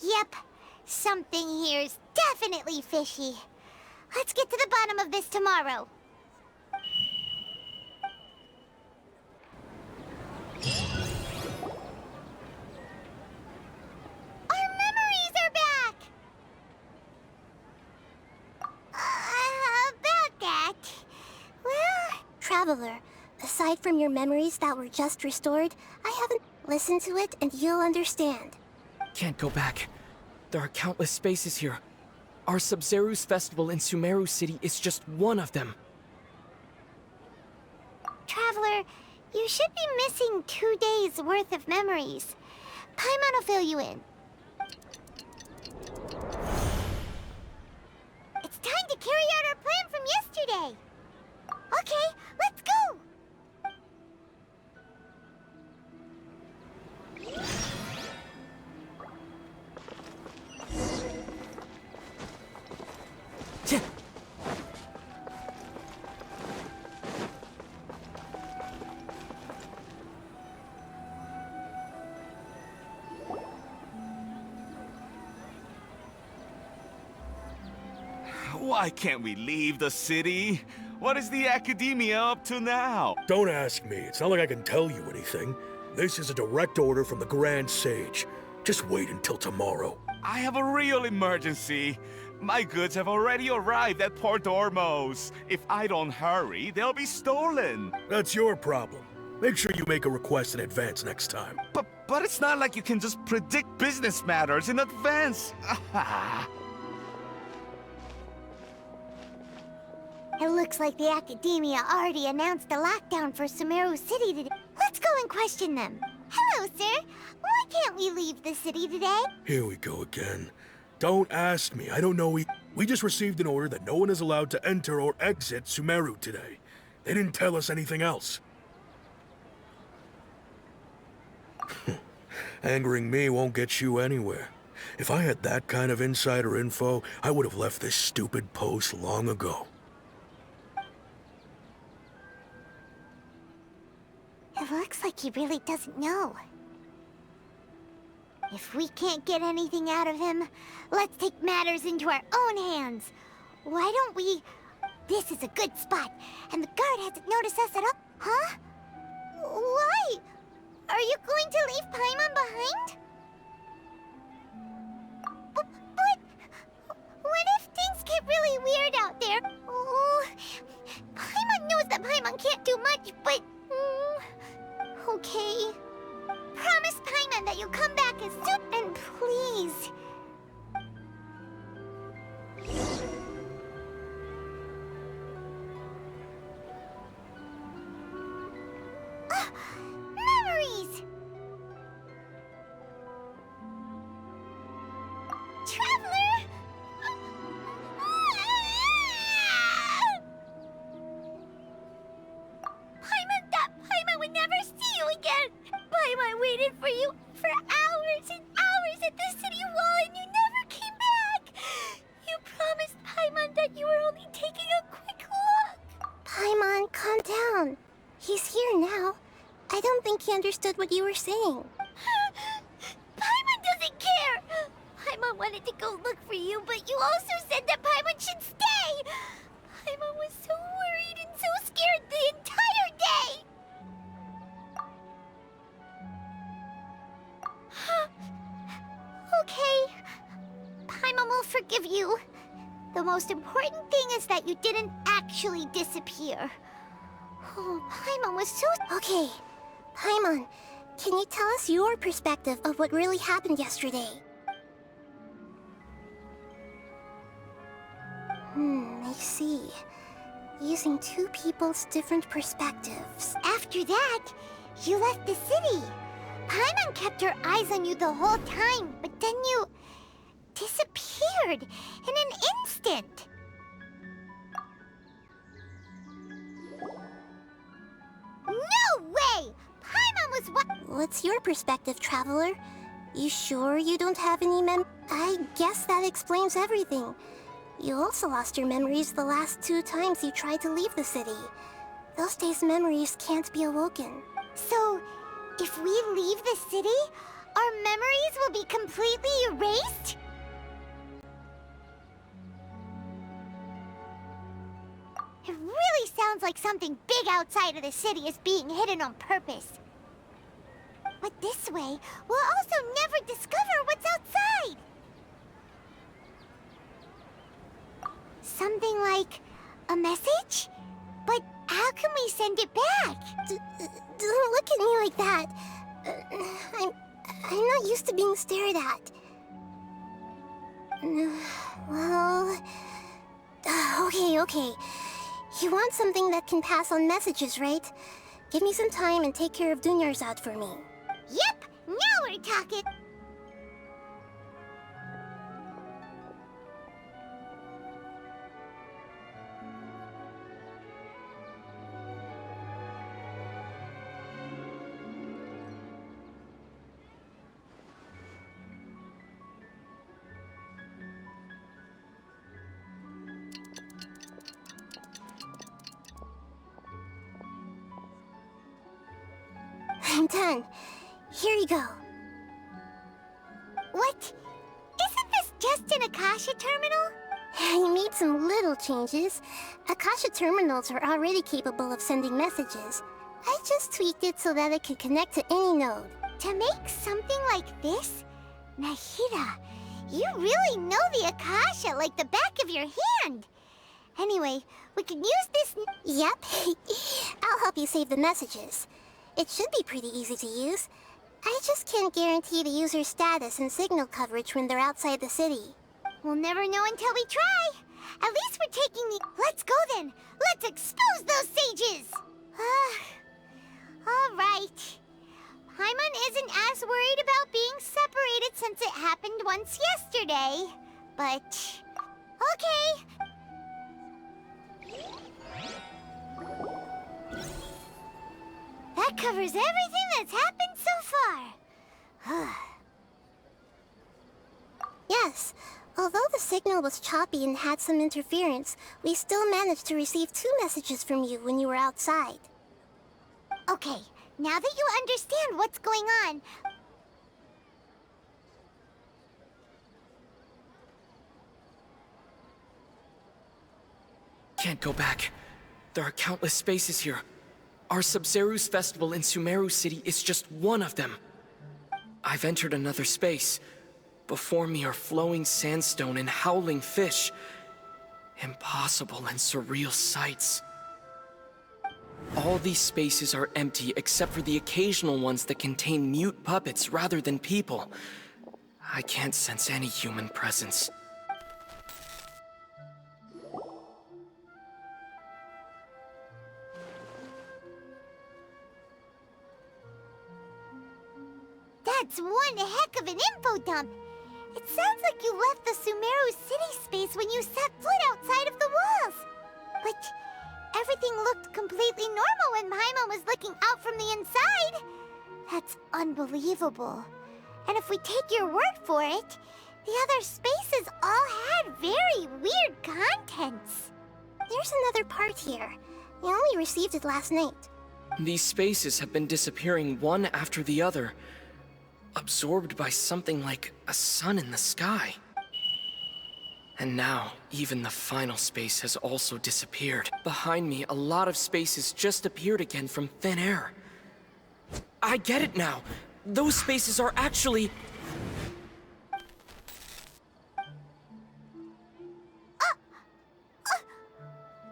Yep, something here's definitely fishy. Let's get to the bottom of this tomorrow. Our memories are back! About that... Well... Traveler, aside from your memories that were just restored, I haven't listened to it and you'll understand. Can't go back. There are countless spaces here. Our Sub-Zeru's festival in Sumeru City is just one of them. Traveler, you should be missing 2 days worth of memories. Paimon will fill you in. It's time to carry out our plan from yesterday. Okay, let's go! Why can't we leave the city? What is the Academia up to now? Don't ask me. It's not like I can tell you anything. This is a direct order from the Grand Sage. Just wait until tomorrow. I have a real emergency. My goods have already arrived at Port Ormos. If I don't hurry, they'll be stolen. That's your problem. Make sure you make a request in advance next time. But it's not like you can just predict business matters in advance. It looks like the Academia already announced a lockdown for Sumeru City today. Let's go and question them. Hello, sir. Why can't we leave the city today? Here we go again. Don't ask me. I don't know. We just received an order that no one is allowed to enter or exit Sumeru today. They didn't tell us anything else. Angering me won't get you anywhere. If I had that kind of insider info, I would have left this stupid post long ago. It looks like he really doesn't know. If we can't get anything out of him, let's take matters into our own hands. Why don't we... This is a good spot, and the guard hasn't noticed us at all. Huh? Why? Are you going to leave Paimon behind? But... What if things get really weird out there? Oh, Paimon knows that Paimon can't do much, but... Okay. Promise Paimon that you'll come back as soon, and please. Memories! Traveler! Paimon would never see you again! Paimon waited for you for hours and hours at the city wall and you never came back! You promised Paimon that you were only taking a quick look! Paimon, calm down. He's here now. I don't think he understood what you were saying. Paimon doesn't care! Paimon wanted to go look for you, but you also said that Paimon should stay! Paimon was so worried and so scared the entire day! Okay. Paimon will forgive you. The most important thing is that you didn't actually disappear. Oh, Paimon was so... Okay. Paimon, can you tell us your perspective of what really happened yesterday? I see. Using two people's different perspectives. After that, you left the city. Paimon kept her eyes on you the whole time, but then you... disappeared in an instant. No way! Paimon was what? What's your perspective, Traveler? You sure you don't have any I guess that explains everything. You also lost your memories the last 2 times you tried to leave the city. Those days' memories can't be awoken. So, if we leave the city, our memories will be completely erased? It really sounds like something big outside of the city is being hidden on purpose. But this way, we'll also never discover what's outside. Something like a message? But how can we send it back? Don't look at me like that. I'm not used to being stared at. Well... Okay. You want something that can pass on messages, right? Give me some time and take care of Dunyarzad for me. Yep! Now we're talking! I'm done. Here you go. What? Isn't this just an Akasha terminal? I made some little changes. Akasha terminals are already capable of sending messages. I just tweaked it so that it can connect to any node. To make something like this? Nahida, you really know the Akasha like the back of your hand. Anyway, we can use this... Yep. I'll help you save the messages. It should be pretty easy to use. I just can't guarantee the user's status and signal coverage when they're outside the city. We'll never know until we try. At least we're taking the... Let's go then. Let's expose those sages. All right. Paimon isn't as worried about being separated since it happened once yesterday. But... okay. That covers everything that's happened so far. Yes. Although the signal was choppy and had some interference, we still managed to receive 2 messages from you when you were outside. Okay, now that you understand what's going on... Can't go back. There are countless spaces here. Our Sub-Zeru's festival in Sumeru City is just one of them. I've entered another space. Before me are flowing sandstone and howling fish. Impossible and surreal sights. All these spaces are empty except for the occasional ones that contain mute puppets rather than people. I can't sense any human presence. That's one heck of an info dump. It sounds like you left the Sumeru City space when you set foot outside of the walls. But everything looked completely normal when Paimon was looking out from the inside. That's unbelievable. And if we take your word for it, the other spaces all had very weird contents. There's another part here. We only received it last night. These spaces have been disappearing one after the other, absorbed by something like a sun in the sky. And now, even the final space has also disappeared. Behind me, a lot of spaces just appeared again from thin air. I get it now! Those spaces are actually...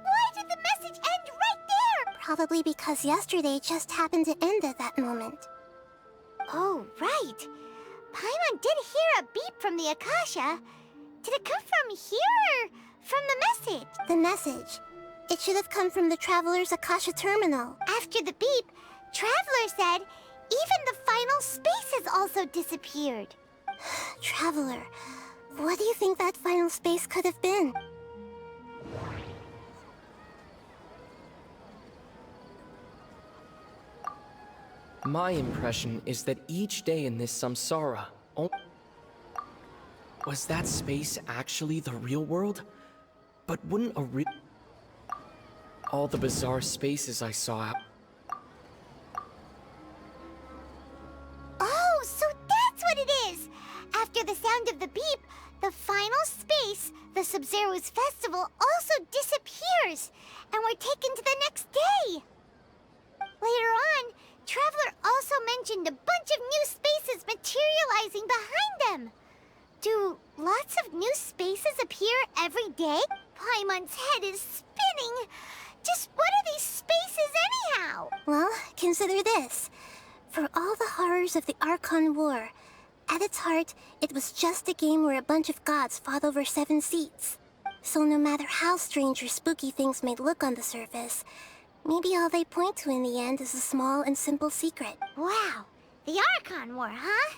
Why did the message end right there? Probably because yesterday just happened to end at that moment. Oh, right. Paimon did hear a beep from the Akasha. Did it come from here or from the message? The message. It should have come from the Traveler's Akasha terminal. After the beep, Traveler said even the final spaces also disappeared. Traveler, what do you think that final space could have been? My impression is that each day in this samsara... Was that space actually the real world? But wouldn't a all the bizarre spaces I saw out... Oh, so that's what it is! After the sound of the beep, the final space, the Sub-Zeru's festival, also disappears, and we're taken to the next day. Later on, Traveler also mentioned a bunch of new spaces materializing behind them. Do lots of new spaces appear every day? Paimon's head is spinning. Just what are these spaces anyhow? Well, consider this. For all the horrors of the Archon War, at its heart, it was just a game where a bunch of gods fought over 7 seats. So no matter how strange or spooky things may look on the surface, maybe all they point to in the end is a small and simple secret. Wow, the Archon War, huh?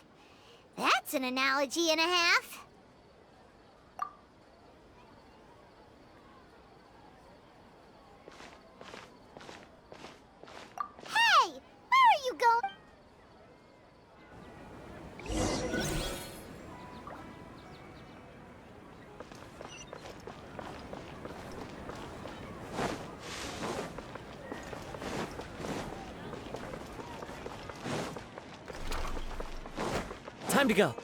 That's an analogy and a half. Hey, where are you going? Time to go.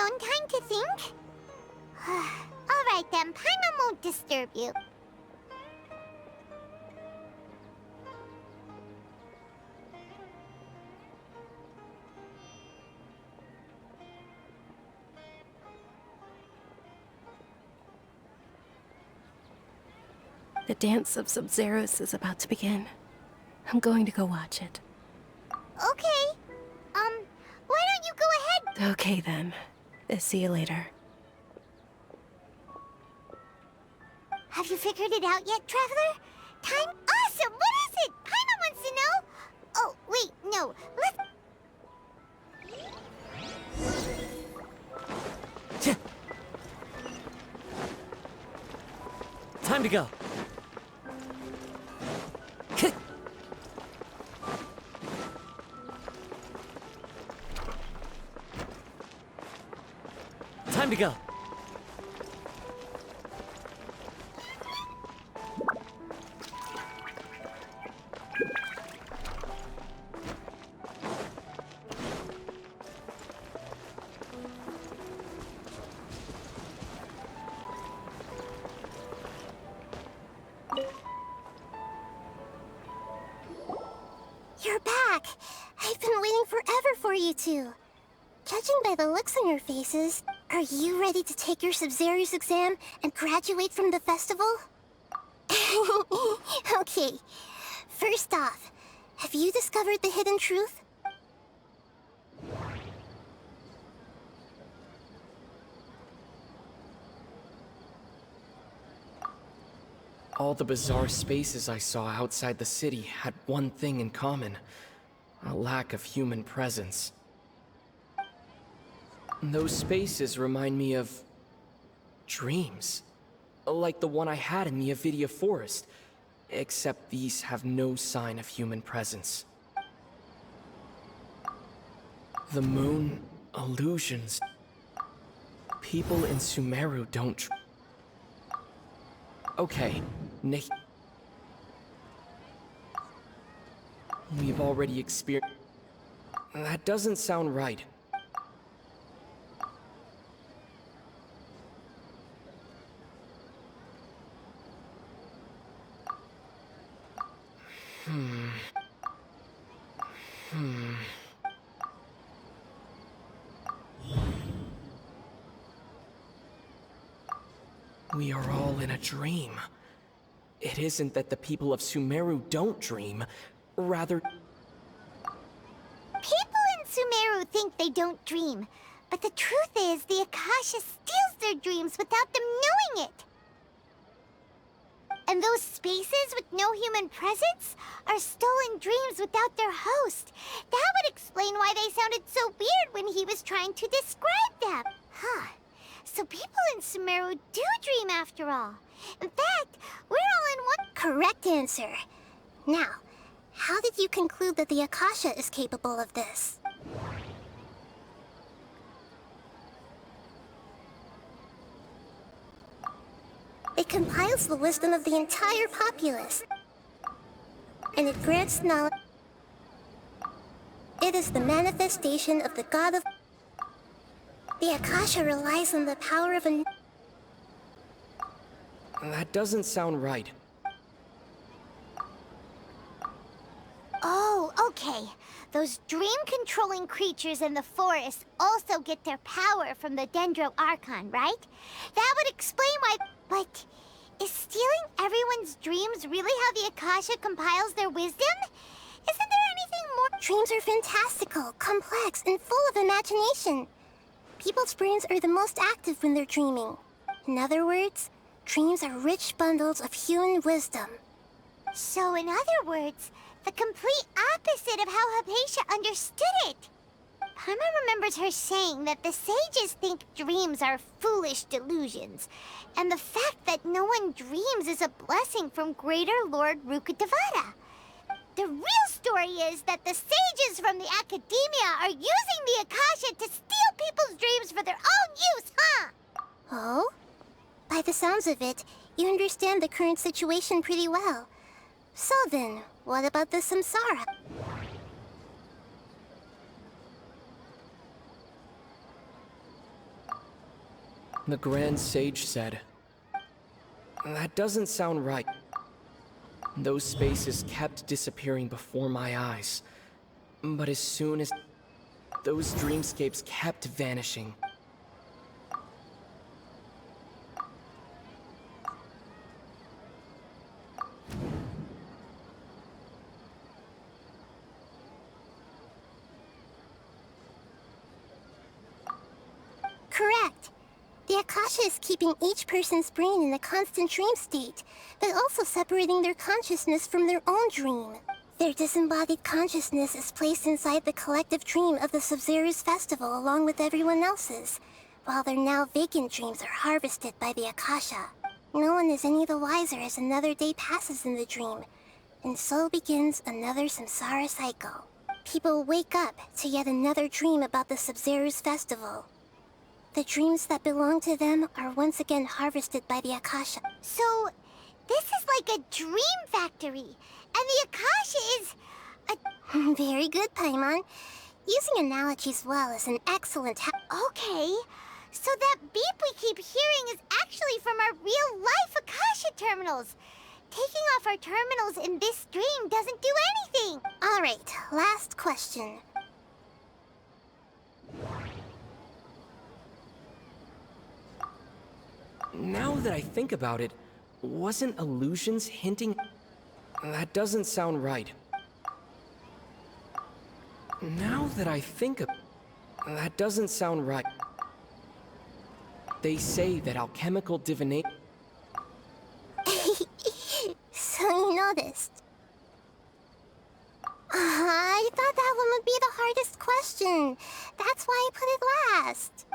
own time to think? Alright then, Paimon won't disturb you. The dance of Sub-Zeros is about to begin. I'm going to go watch it. Okay. Why don't you go ahead? Okay then. See you later. Have you figured it out yet, Traveler? Time? Awesome! What is it? Paimon wants to know! Oh, wait, no. Time to go. Time to go. You're back! I've been waiting forever for you two. Judging by the looks on your faces, are you ready to take your Sub-Zero's exam and graduate from the festival? Okay, first off, have you discovered the hidden truth? All the bizarre spaces I saw outside the city had one thing in common: a lack of human presence. Those spaces remind me of dreams, like the one I had in the Avidia Forest, except these have no sign of human presence. The moon, illusions. People in Sumeru don't Okay, we've already experienced. That doesn't sound right. We are all in a dream. It isn't that the people of Sumeru don't dream, rather... People in Sumeru think they don't dream, but the truth is the Akasha steals their dreams without them knowing it. And those spaces with no human presence are stolen dreams without their host. That would explain why they sounded so weird when he was trying to describe them. Huh. So people in Sumeru do dream after all. In fact, we're all in one... Correct answer. Now, how did you conclude that the Akasha is capable of this? It compiles the wisdom of the entire populace, and it grants knowledge. It is the manifestation of the god of... The Akasha relies on the power of a... That doesn't sound right. Oh, okay. Those dream-controlling creatures in the forest also get their power from the Dendro Archon, right? That would explain why... But is stealing everyone's dreams really how the Akasha compiles their wisdom? Isn't there anything more... Dreams are fantastical, complex, and full of imagination. People's brains are the most active when they're dreaming. In other words, dreams are rich bundles of human wisdom. So in other words, the complete opposite of how Hypatia understood it. Paimon remembers her saying that the sages think dreams are foolish delusions, and the fact that no one dreams is a blessing from Greater Lord Rukkhadevata. The real story is that the sages from the Academia are using the Akasha to steal people's dreams for their own use, huh? Oh? By the sounds of it, you understand the current situation pretty well. So then, what about the Samsara? The Grand Sage said. That doesn't sound right. Those spaces kept disappearing before my eyes. But as soon as those dreamscapes kept vanishing. Correct. The Akasha is keeping each person's brain in a constant dream state, but also separating their consciousness from their own dream. Their disembodied consciousness is placed inside the collective dream of the Sub-Zero's festival along with everyone else's, while their now vacant dreams are harvested by the Akasha. No one is any the wiser as another day passes in the dream, and so begins another samsara cycle. People wake up to yet another dream about the Sub-Zero's festival. The dreams that belong to them are once again harvested by the Akasha. So, this is like a dream factory, and the Akasha is a... Very good, Paimon. Using analogies well is an excellent Okay, so that beep we keep hearing is actually from our real-life Akasha terminals. Taking off our terminals in this dream doesn't do anything. All right, last question. Now that I think about it, wasn't illusions hinting? That doesn't sound right. Now that I think of... That doesn't sound right. They say that alchemical divination... So you noticed. I thought that one would be the hardest question. That's why I put it last.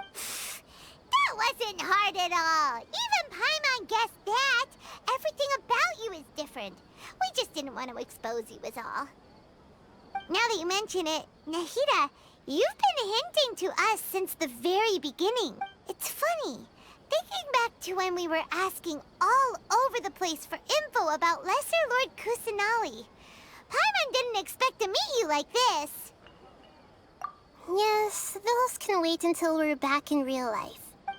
That wasn't hard at all. Even Paimon guessed that. Everything about you is different. We just didn't want to expose you is all. Now that you mention it, Nahida, you've been hinting to us since the very beginning. It's funny. Thinking back to when we were asking all over the place for info about Lesser Lord Kusanali. Paimon didn't expect to meet you like this. Yes, those can wait until we're back in real life.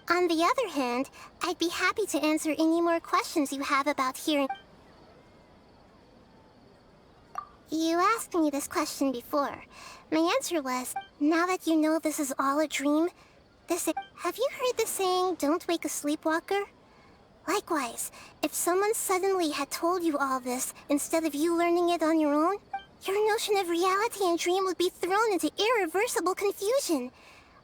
On the other hand, I'd be happy to answer any more questions you have about hearing. You asked me this question before. My answer was, now that you know this is all a dream, have you heard the saying, don't wake a sleepwalker? Likewise, if someone suddenly had told you all this instead of you learning it on your own, your notion of reality and dream would be thrown into irreversible confusion.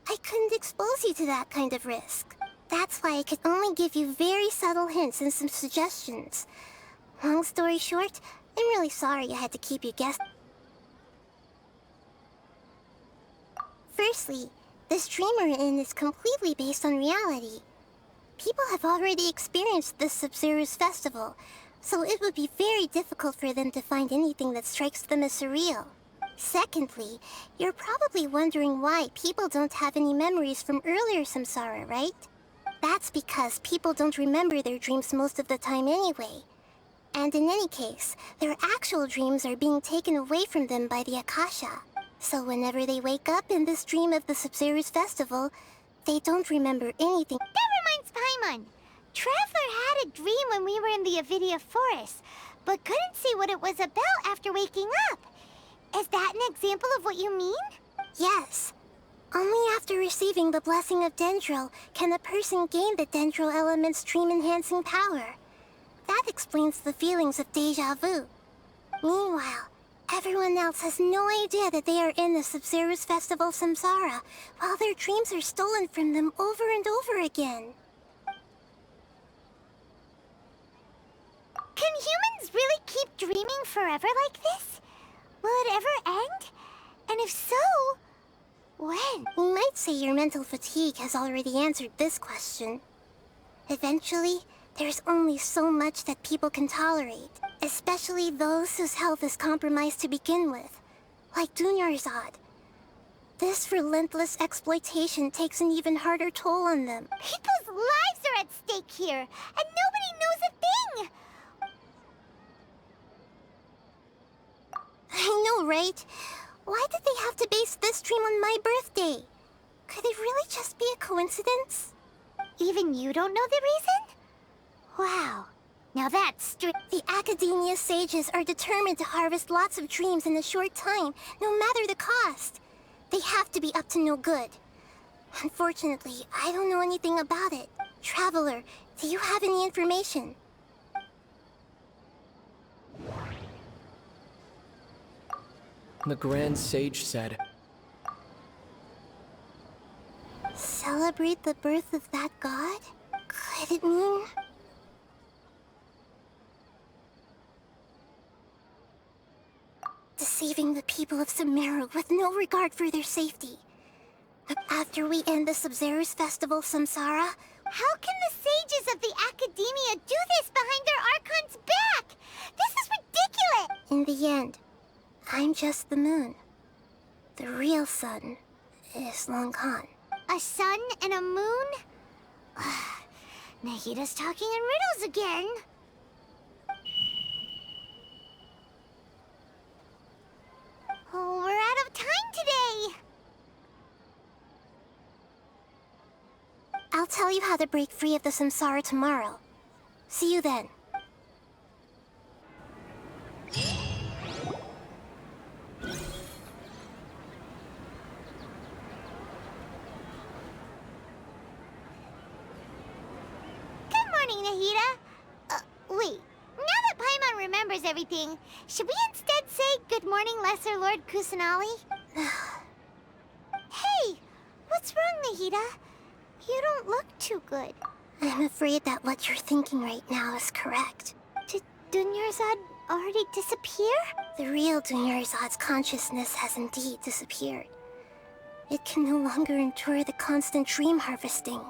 I couldn't expose you to that kind of risk. That's why I could only give you very subtle hints and some suggestions. Long story short, I'm really sorry I had to keep you guessing. Firstly, this dream we're in is completely based on reality. People have already experienced this Sub-Zero's festival, so it would be very difficult for them to find anything that strikes them as surreal. Secondly, you're probably wondering why people don't have any memories from earlier samsara, right? That's because people don't remember their dreams most of the time anyway. And in any case, their actual dreams are being taken away from them by the Akasha. So whenever they wake up in this dream of the Sub-Zero's festival, they don't remember anything. That reminds Paimon. Traveler had a dream when we were in the Avidia Forest, but couldn't see what it was about after waking up. Is that an example of what you mean? Yes. Only after receiving the blessing of Dendril can a person gain the Dendril element's dream-enhancing power. That explains the feelings of deja vu. Meanwhile, everyone else has no idea that they are in the Sub-Zero's festival samsara, while their dreams are stolen from them over and over again. Can humans really keep dreaming forever like this? Will it ever end? And if so, when? You might say your mental fatigue has already answered this question. Eventually, there's only so much that people can tolerate, especially those whose health is compromised to begin with, like Dunyarzad. This relentless exploitation takes an even harder toll on them. People's lives are at stake here, and nobody knows a thing! I know, right? Why did they have to base this dream on my birthday? Could it really just be a coincidence? Even you don't know the reason? Wow. Now that's strict. The Academia sages are determined to harvest lots of dreams in a short time, no matter the cost. They have to be up to no good. Unfortunately, I don't know anything about it. Traveler, do you have any information? The Grand Sage said, Celebrate the birth of that god? Could it mean... deceiving the people of Sumeru with no regard for their safety? After we end the Sub-Zero's festival, Samsara... How can the sages of the Academia do this behind their Archon's back? This is ridiculous! In the end, I'm just the moon. The real sun is Long Khan. A sun and a moon? Nahida's talking in riddles again. Oh, we're out of time today. I'll tell you how to break free of the Samsara tomorrow. See you then. Nahida? Wait. Now that Paimon remembers everything, should we instead say good morning, Lesser Lord Kusanali? Hey! What's wrong, Nahida? You don't look too good. I'm afraid that what you're thinking right now is correct. Did Dunyarzad already disappear? The real Dunyarzad's consciousness has indeed disappeared. It can no longer endure the constant dream harvesting.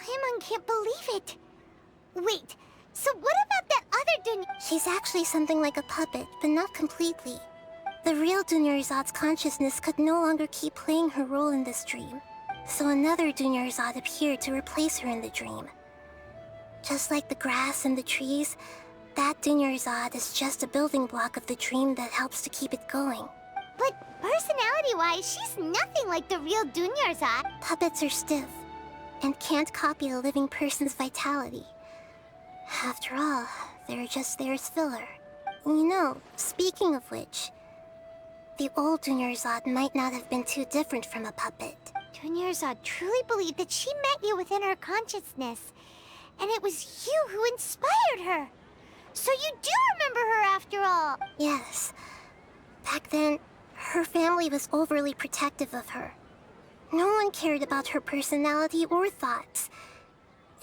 Paimon can't believe it. Wait, so what about that other Dunya? She's actually something like a puppet, but not completely. The real Dunyarzad's consciousness could no longer keep playing her role in this dream. So another Dunyarzad appeared to replace her in the dream. Just like the grass and the trees, that Dunyarzad is just a building block of the dream that helps to keep it going. But personality-wise, she's nothing like the real Dunyarzad. Puppets are stiff and can't copy a living person's vitality. After all, they're just there as filler. You know, speaking of which, the old Dunyarzad might not have been too different from a puppet. Dunyarzad truly believed that she met you within her consciousness, and it was you who inspired her. So you do remember her after all. Yes. Back then, her family was overly protective of her. No one cared about her personality or thoughts.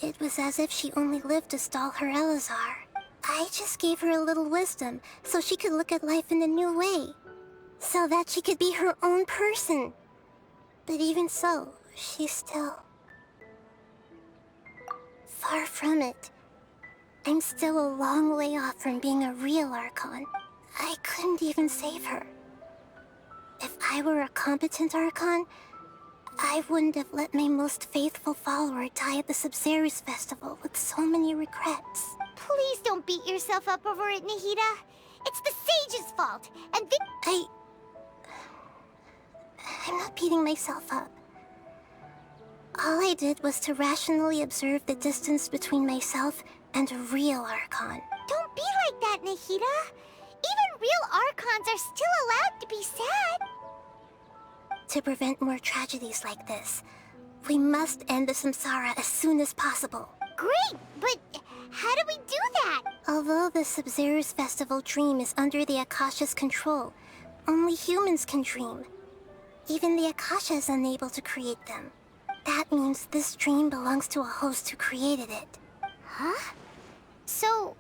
It was as if she only lived to stall her Elazar. I just gave her a little wisdom so she could look at life in a new way. So that she could be her own person. But even so, she's still... far from it. I'm still a long way off from being a real Archon. I couldn't even save her. If I were a competent Archon, I wouldn't have let my most faithful follower die at the Sub-Zero's festival with so many regrets. Please don't beat yourself up over it, Nahida. It's the sage's fault, and I'm not beating myself up. All I did was to rationally observe the distance between myself and a real Archon. Don't be like that, Nahida. Even real Archons are still allowed to be sad. To prevent more tragedies like this, we must end the Samsara as soon as possible. Great, but how do we do that? Although the Sub-Zero's festival dream is under the Akasha's control, only humans can dream. Even the Akasha is unable to create them. That means this dream belongs to a host who created it. Huh? So,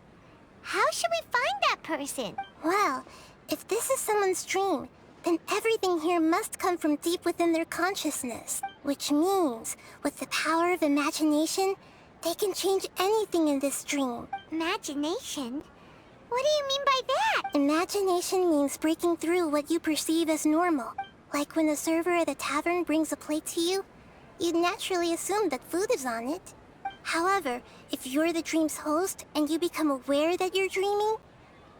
how should we find that person? Well, if this is someone's dream, then everything here must come from deep within their consciousness. Which means, with the power of imagination, they can change anything in this dream. Imagination? What do you mean by that? Imagination means breaking through what you perceive as normal. Like when a server at a tavern brings a plate to you, you'd naturally assume that food is on it. However, if you're the dream's host and you become aware that you're dreaming,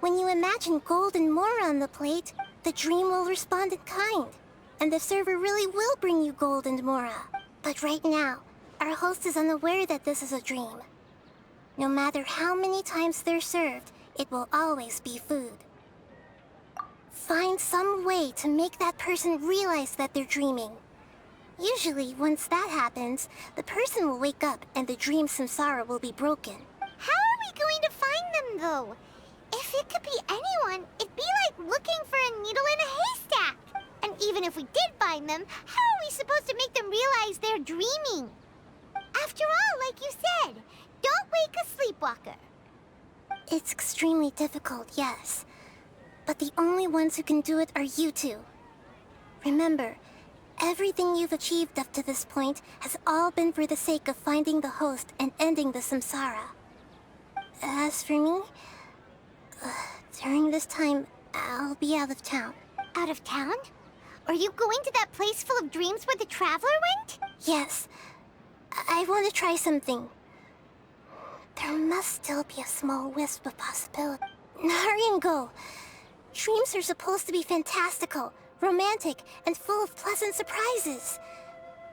when you imagine gold and more on the plate, the dream will respond in kind. and the server really will bring you gold and mora. But right now, our host is unaware that this is a dream. No matter how many times they're served, it will always be food. Find some way to make that person realize that they're dreaming. Usually, once that happens, the person will wake up and the dream samsara will be broken. How are we going to find them, though? If it could be anyone, it'd be like looking for a needle in a haystack. And even if we did find them, how are we supposed to make them realize they're dreaming? After all, like you said, don't wake a sleepwalker. It's extremely difficult, yes. But the only ones who can do it are you two. Remember, everything you've achieved up to this point has all been for the sake of finding the host and ending the samsara. As for me, during this time, I'll be out of town. Out of town? Are you going to that place full of dreams where the Traveler went? Yes. I want to try something. There must still be a small wisp of possibility. Hurry and go. Dreams are supposed to be fantastical, romantic, and full of pleasant surprises.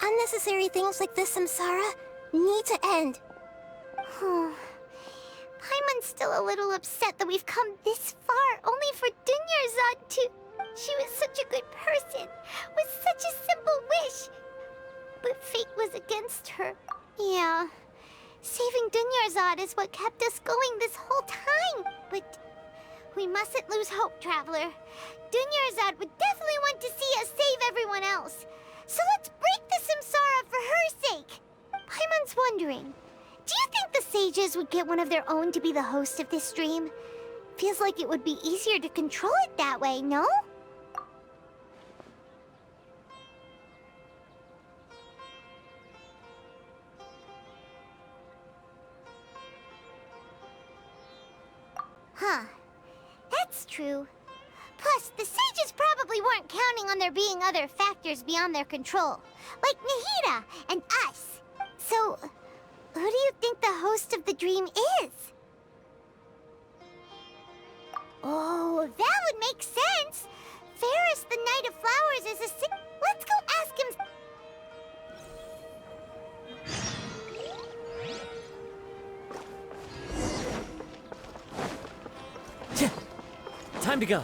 Unnecessary things like this samsara need to end. Paimon's still a little upset that we've come this far only for Dunyarzad to... She was such a good person, with such a simple wish. But fate was against her. Yeah. Saving Dunyarzad is what kept us going this whole time. But we mustn't lose hope, Traveler. Dunyarzad would definitely want to see us save everyone else. So let's break the samsara for her sake. Paimon's wondering, do you think the sages would get one of their own to be the host of this dream? Feels like it would be easier to control it that way, no? Huh. That's true. Plus, the sages probably weren't counting on there being other factors beyond their control, like Nahida and us. So, who do you think the host of the dream is? Oh, that would make sense. Ferris, the Knight of Flowers, is a Let's go ask him. Time to go.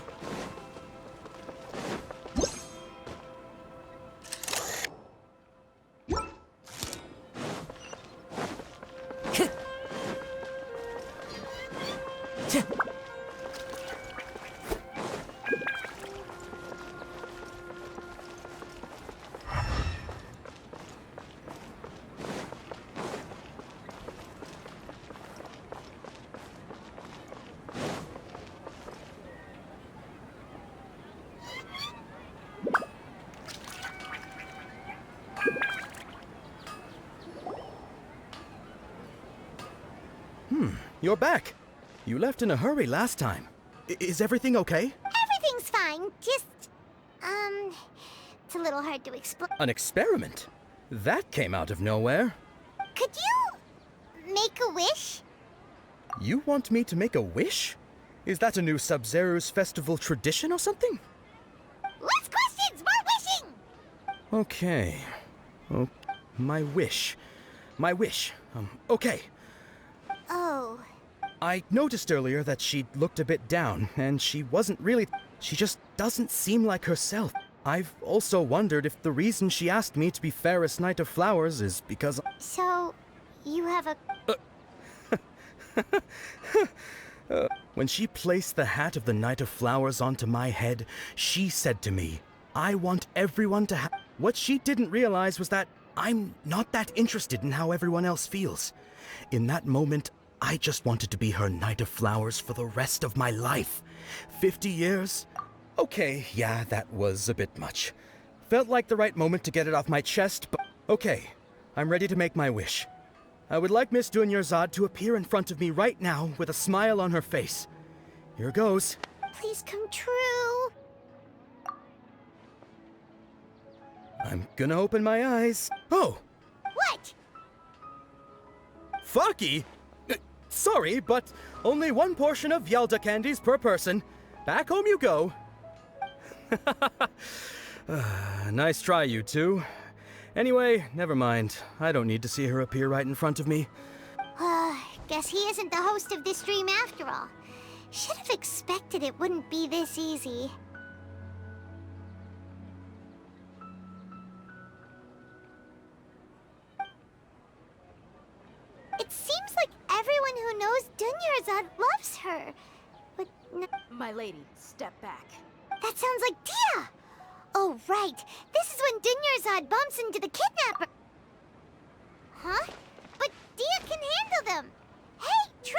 You're back. You left in a hurry last time. Is everything okay? Everything's fine. Just, it's a little hard to explain. An experiment? That came out of nowhere. Could you make a wish? You want me to make a wish? Is that a new Sub-Zero's festival tradition or something? Less questions, more wishing! Okay. Oh, my wish. My wish. Okay. Oh. I noticed earlier that she looked a bit down, and she wasn't really... She just doesn't seem like herself. I've also wondered if the reason she asked me to be Ferris Knight of Flowers is because... So, you have a... When she placed the hat of the Knight of Flowers onto my head, she said to me, I want everyone to have... What she didn't realize was that I'm not that interested in how everyone else feels. In that moment, I just wanted to be her Knight of Flowers for the rest of my life. 50 years? Okay, yeah, that was a bit much. Felt like the right moment to get it off my chest, but... Okay, I'm ready to make my wish. I would like Miss Dunyarzad to appear in front of me right now with a smile on her face. Here goes. Please come true. I'm gonna open my eyes. Oh! What? Faki? Sorry, but only one portion of Yelda candies per person. Back home you go. Nice try, you two. Anyway, never mind. I don't need to see her appear right in front of me. Guess he isn't the host of this dream after all. Should have expected it wouldn't be this easy. It seems like everyone who knows Dunyarzad loves her. But My lady, step back. that sounds like Dia! Oh, right. This is when Dunyarzad bumps into the kidnapper. Huh? But Dia can handle them. Hey, Traveler!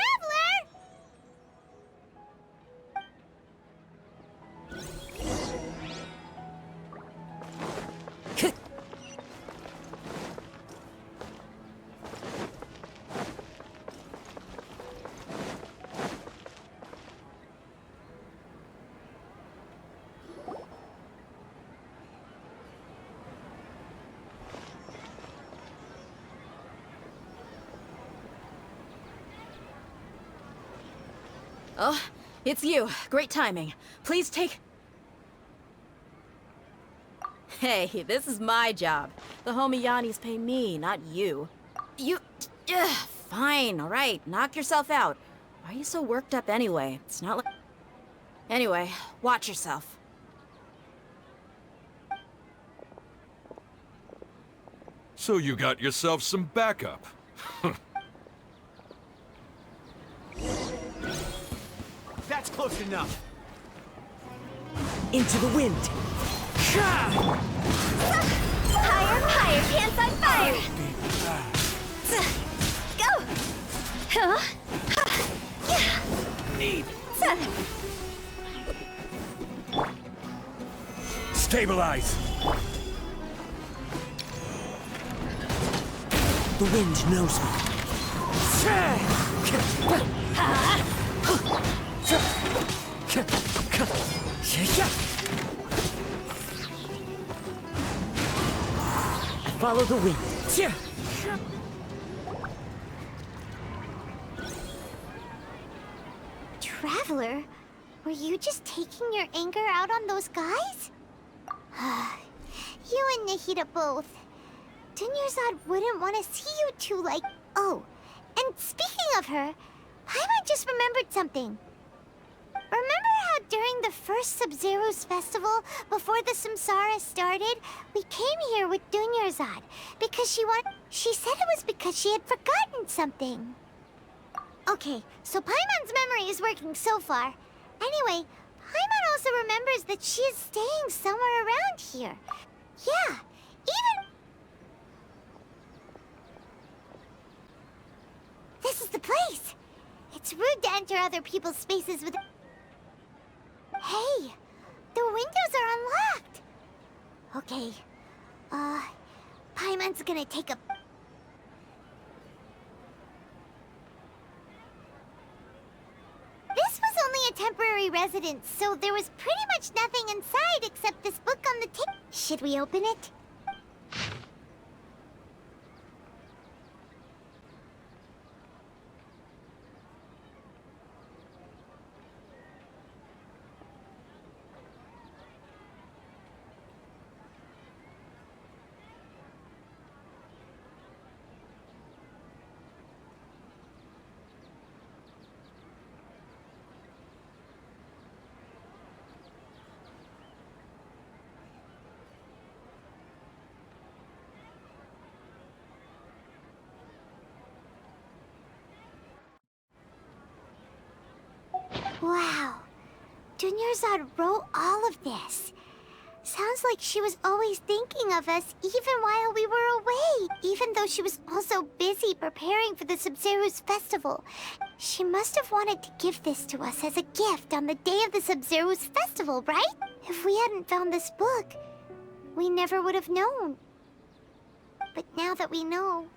Oh, it's you. Great timing. Please take... Hey, this is my job. The homie Yannis pay me, not you. You... fine, alright. Knock yourself out. Why are you so worked up anyway? It's not like... Anyway, watch yourself. So you got yourself some backup. That's close enough. Into the wind. Higher, higher, pants on fire! Go! Need. Stabilize. The wind knows me. Follow the wind. Traveler, were you just taking your anger out on those guys? You and Nahida both. Dunyarzad wouldn't want to see you two like... Oh, and speaking of her, Paimon just remembered something. Remember how during the first Sub-Zero's festival, before the Samsara started, we came here with Dunyarzad because she said it was because she had forgotten something. Okay, so Paimon's memory is working so far. Anyway, Paimon also remembers that she is staying somewhere around here. Yeah, even... This is the place! It's rude to enter other people's spaces with... Hey! The windows are unlocked! Okay, Paimon's gonna take a... This was only a temporary residence, so there was pretty much nothing inside except this book on the table. Should we open it? Wow. Dunyarzad wrote all of this. Sounds like she was always thinking of us even while we were away, even though she was also busy preparing for the Sub-Zero's festival. She must have wanted to give this to us as a gift on the day of the Sub-Zero's festival, right? If we hadn't found this book, we never would have known. But now that we know,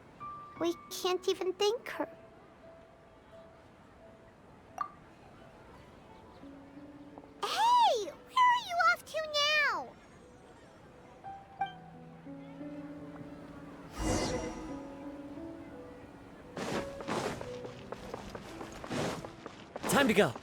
we can't even thank her. Hey! Where are you off to now? Time to go.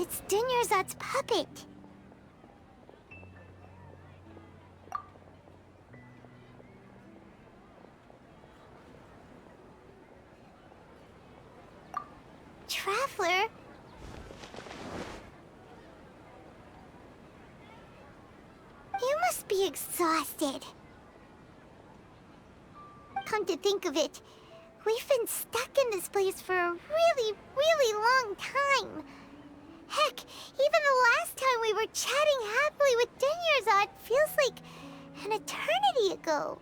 It's Dunyarzad's puppet. Traveler? You must be exhausted. Come to think of it, we've been stuck in this place for a really, really long time. Heck, even the last time we were chatting happily with Dunyarzad feels like an eternity ago.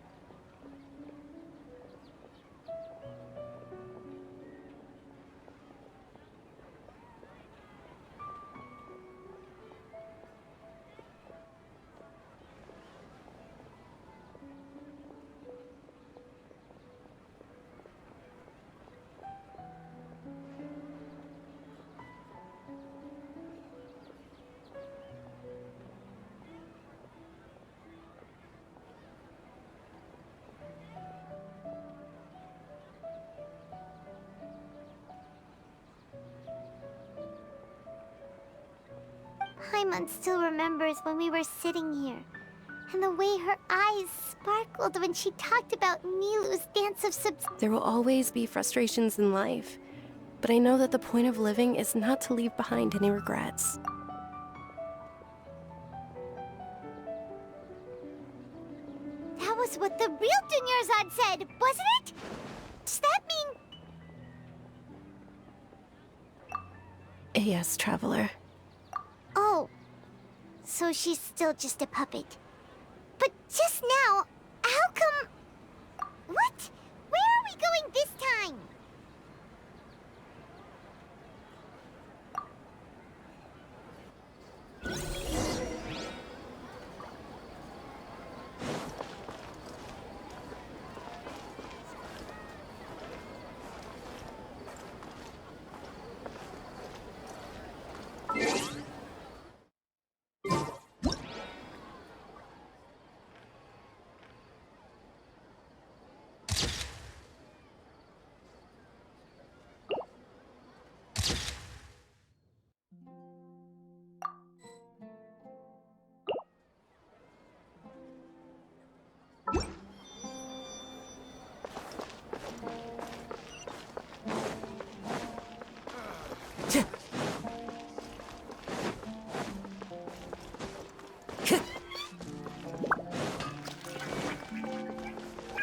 Paimon still remembers when we were sitting here, and the way her eyes sparkled when she talked about Nilou's dance of There will always be frustrations in life, but I know that the point of living is not to leave behind any regrets. That was what the real Dunyarzad said, wasn't it? Does that mean... Yes, Traveler. Oh, so she's still just a puppet. But just now, how come... What? Where are we going this time?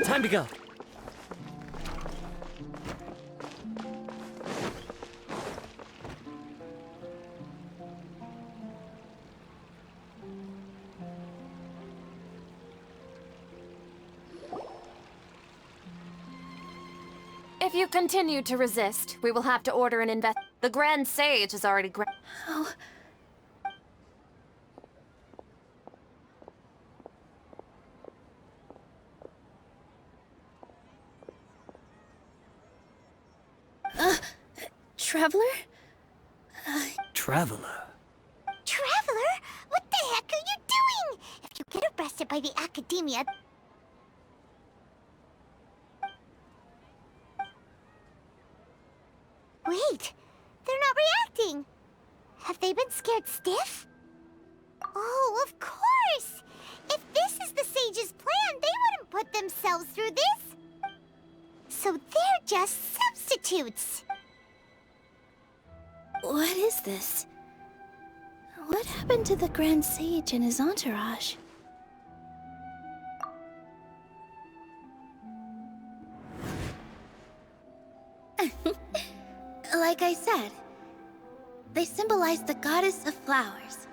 Time to go. If you continue to resist, we will have to order an The Grand Sage has already Oh. Traveler? Traveler? Traveler? What the heck are you doing? If you get arrested by the Academia... Wait, they're not reacting. Have they been scared stiff? Oh, of course! If this is the Sage's plan, they wouldn't put themselves through this. So they're just substitutes. What is this? What happened to the Grand Sage and his entourage? Like I said, they symbolize the goddess of flowers.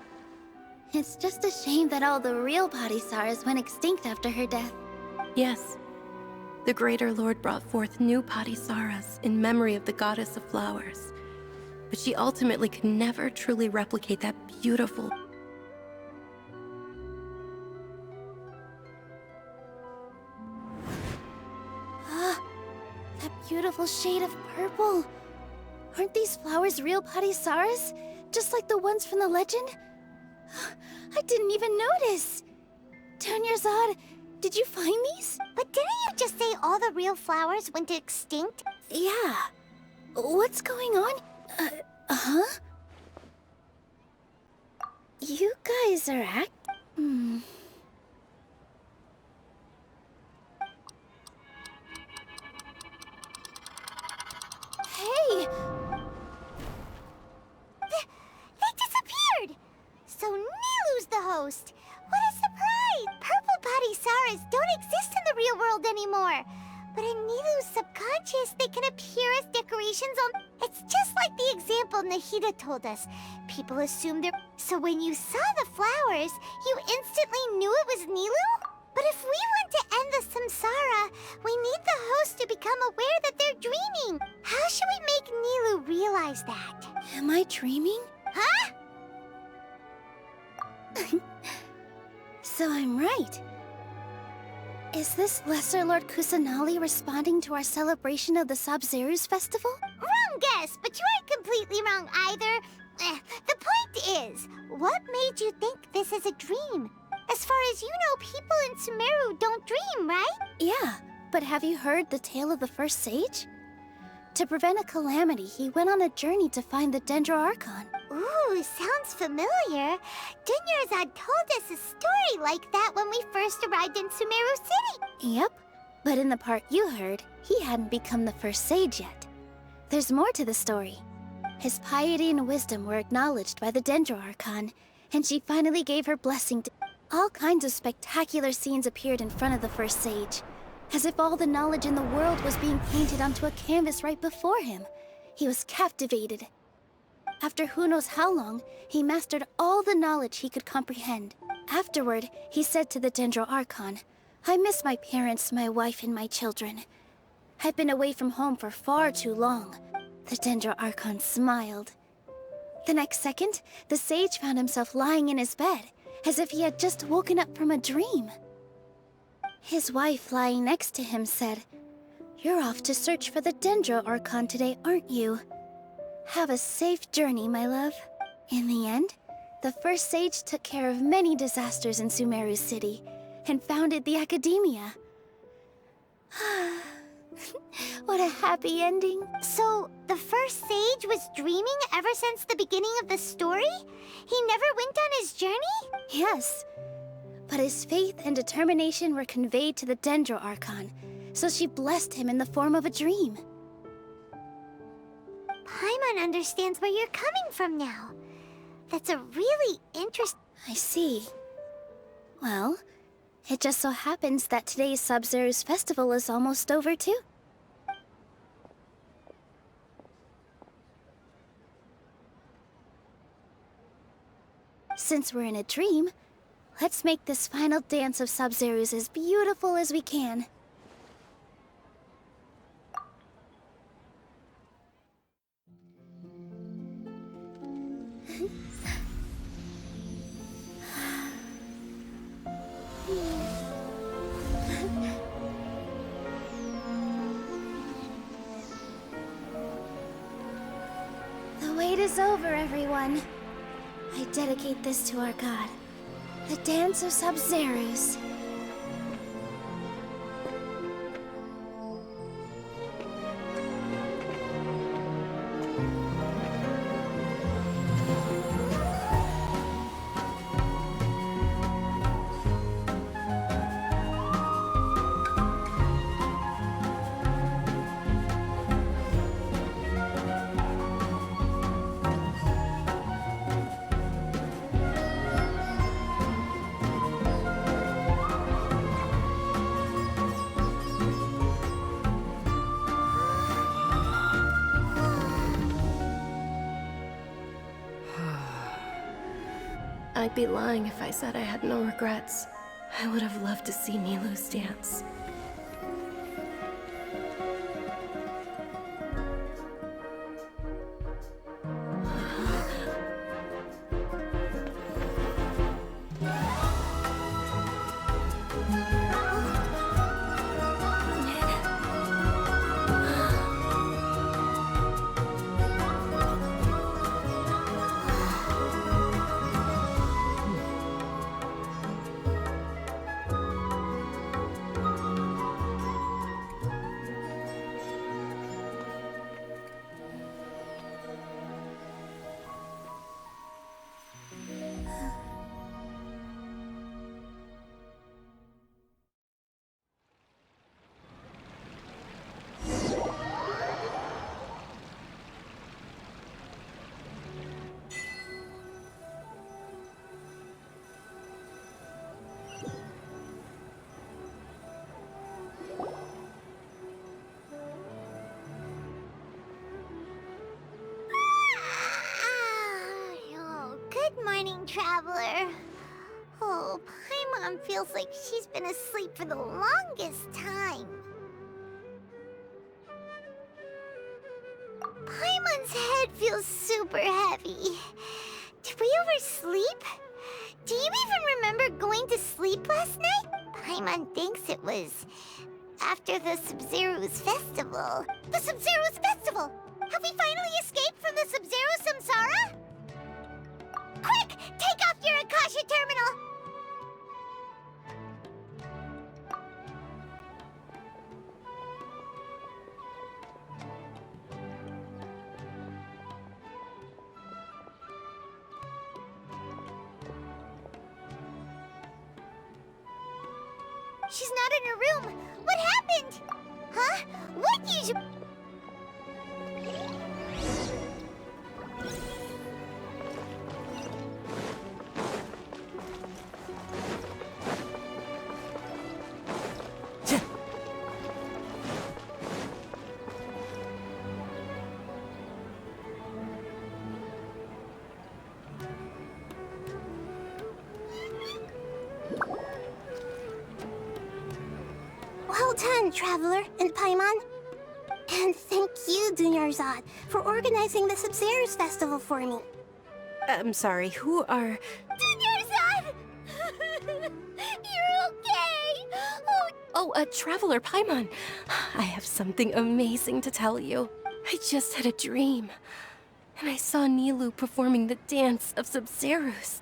It's just a shame that all the real Padisaras went extinct after her death. Yes. The Greater Lord brought forth new Padisaras in memory of the goddess of flowers. But she ultimately could never truly replicate that beautiful... Ah, that beautiful shade of purple. Aren't these flowers real Padisaras? Just like the ones from the legend? I didn't even notice. Dunyarzad, did you find these? But didn't you just say all the real flowers went extinct? Yeah. What's going on? Huh? You guys are Hey! They disappeared! So Nilu's the host! What a surprise! Purple body Saras don't exist in the real world anymore! But in Nilu's subconscious, they can appear as decorations on... It's just like the example Nahida told us. People assume they're... So when you saw the flowers, you instantly knew it was Nilu? But if we want to end the samsara, we need the host to become aware that they're dreaming. How should we make Nilu realize that? Am I dreaming? Huh? So I'm right. Is this Lesser Lord Kusanali responding to our celebration of the Sub-Zeru's festival? Wrong guess, but you aren't completely wrong either. The point is, what made you think this is a dream? As far as you know, people in Sumeru don't dream, right? Yeah, but have you heard the tale of the first sage? To prevent a calamity, he went on a journey to find the Dendro Archon. Ooh, sounds familiar. Dunyarzad told us a story like that when we first arrived in Sumeru City. Yep, but in the part you heard, he hadn't become the first sage yet. There's more to the story. His piety and wisdom were acknowledged by the Dendro Archon, and she finally gave her blessing to... All kinds of spectacular scenes appeared in front of the first sage, as if all the knowledge in the world was being painted onto a canvas right before him. He was captivated. After who knows how long, he mastered all the knowledge he could comprehend. Afterward, he said to the Dendro Archon, "I miss my parents, my wife, and my children. I've been away from home for far too long." The Dendro Archon smiled. The next second, the sage found himself lying in his bed, as if he had just woken up from a dream. His wife, lying next to him, said, "You're off to search for the Dendro Archon today, aren't you? Have a safe journey, my love." In the end, the first sage took care of many disasters in Sumeru City and founded the Academia. What a happy ending. So, the first sage was dreaming ever since the beginning of the story? He never went on his journey? Yes, but his faith and determination were conveyed to the Dendro Archon, so she blessed him in the form of a dream. Paimon understands where you're coming from now. That's a really interesting... I see. Well, it just so happens that today's Sub-Zeru's festival is almost over too. Since we're in a dream, let's make this final dance of Sub-Zeru's as beautiful as we can. The wait is over, everyone. I dedicate this to our god, the Dance of Sub-Zerus. I'd be lying if I said I had no regrets. I would have loved to see Nilu's dance. Traveler. Oh, Paimon feels like she's been asleep for the longest time. Paimon's head feels super heavy. Did we oversleep? Do you even remember going to sleep last night? Paimon thinks it was after the Sub-Zero's festival. The Sub-Zero's festival! Have we finally escaped from the Sub-Zero Samsara? Quick! Take off your Akasha terminal! She's not in her room. What happened? Huh? What you... Well done, Traveler and Paimon. And thank you, Dunyarzad, for organizing the Sub-Zero's festival for me. I'm sorry, who are... Dunyarzad! You're okay! Traveler Paimon. I have something amazing to tell you. I just had a dream. And I saw Nilou performing the dance of Sub-Zero's.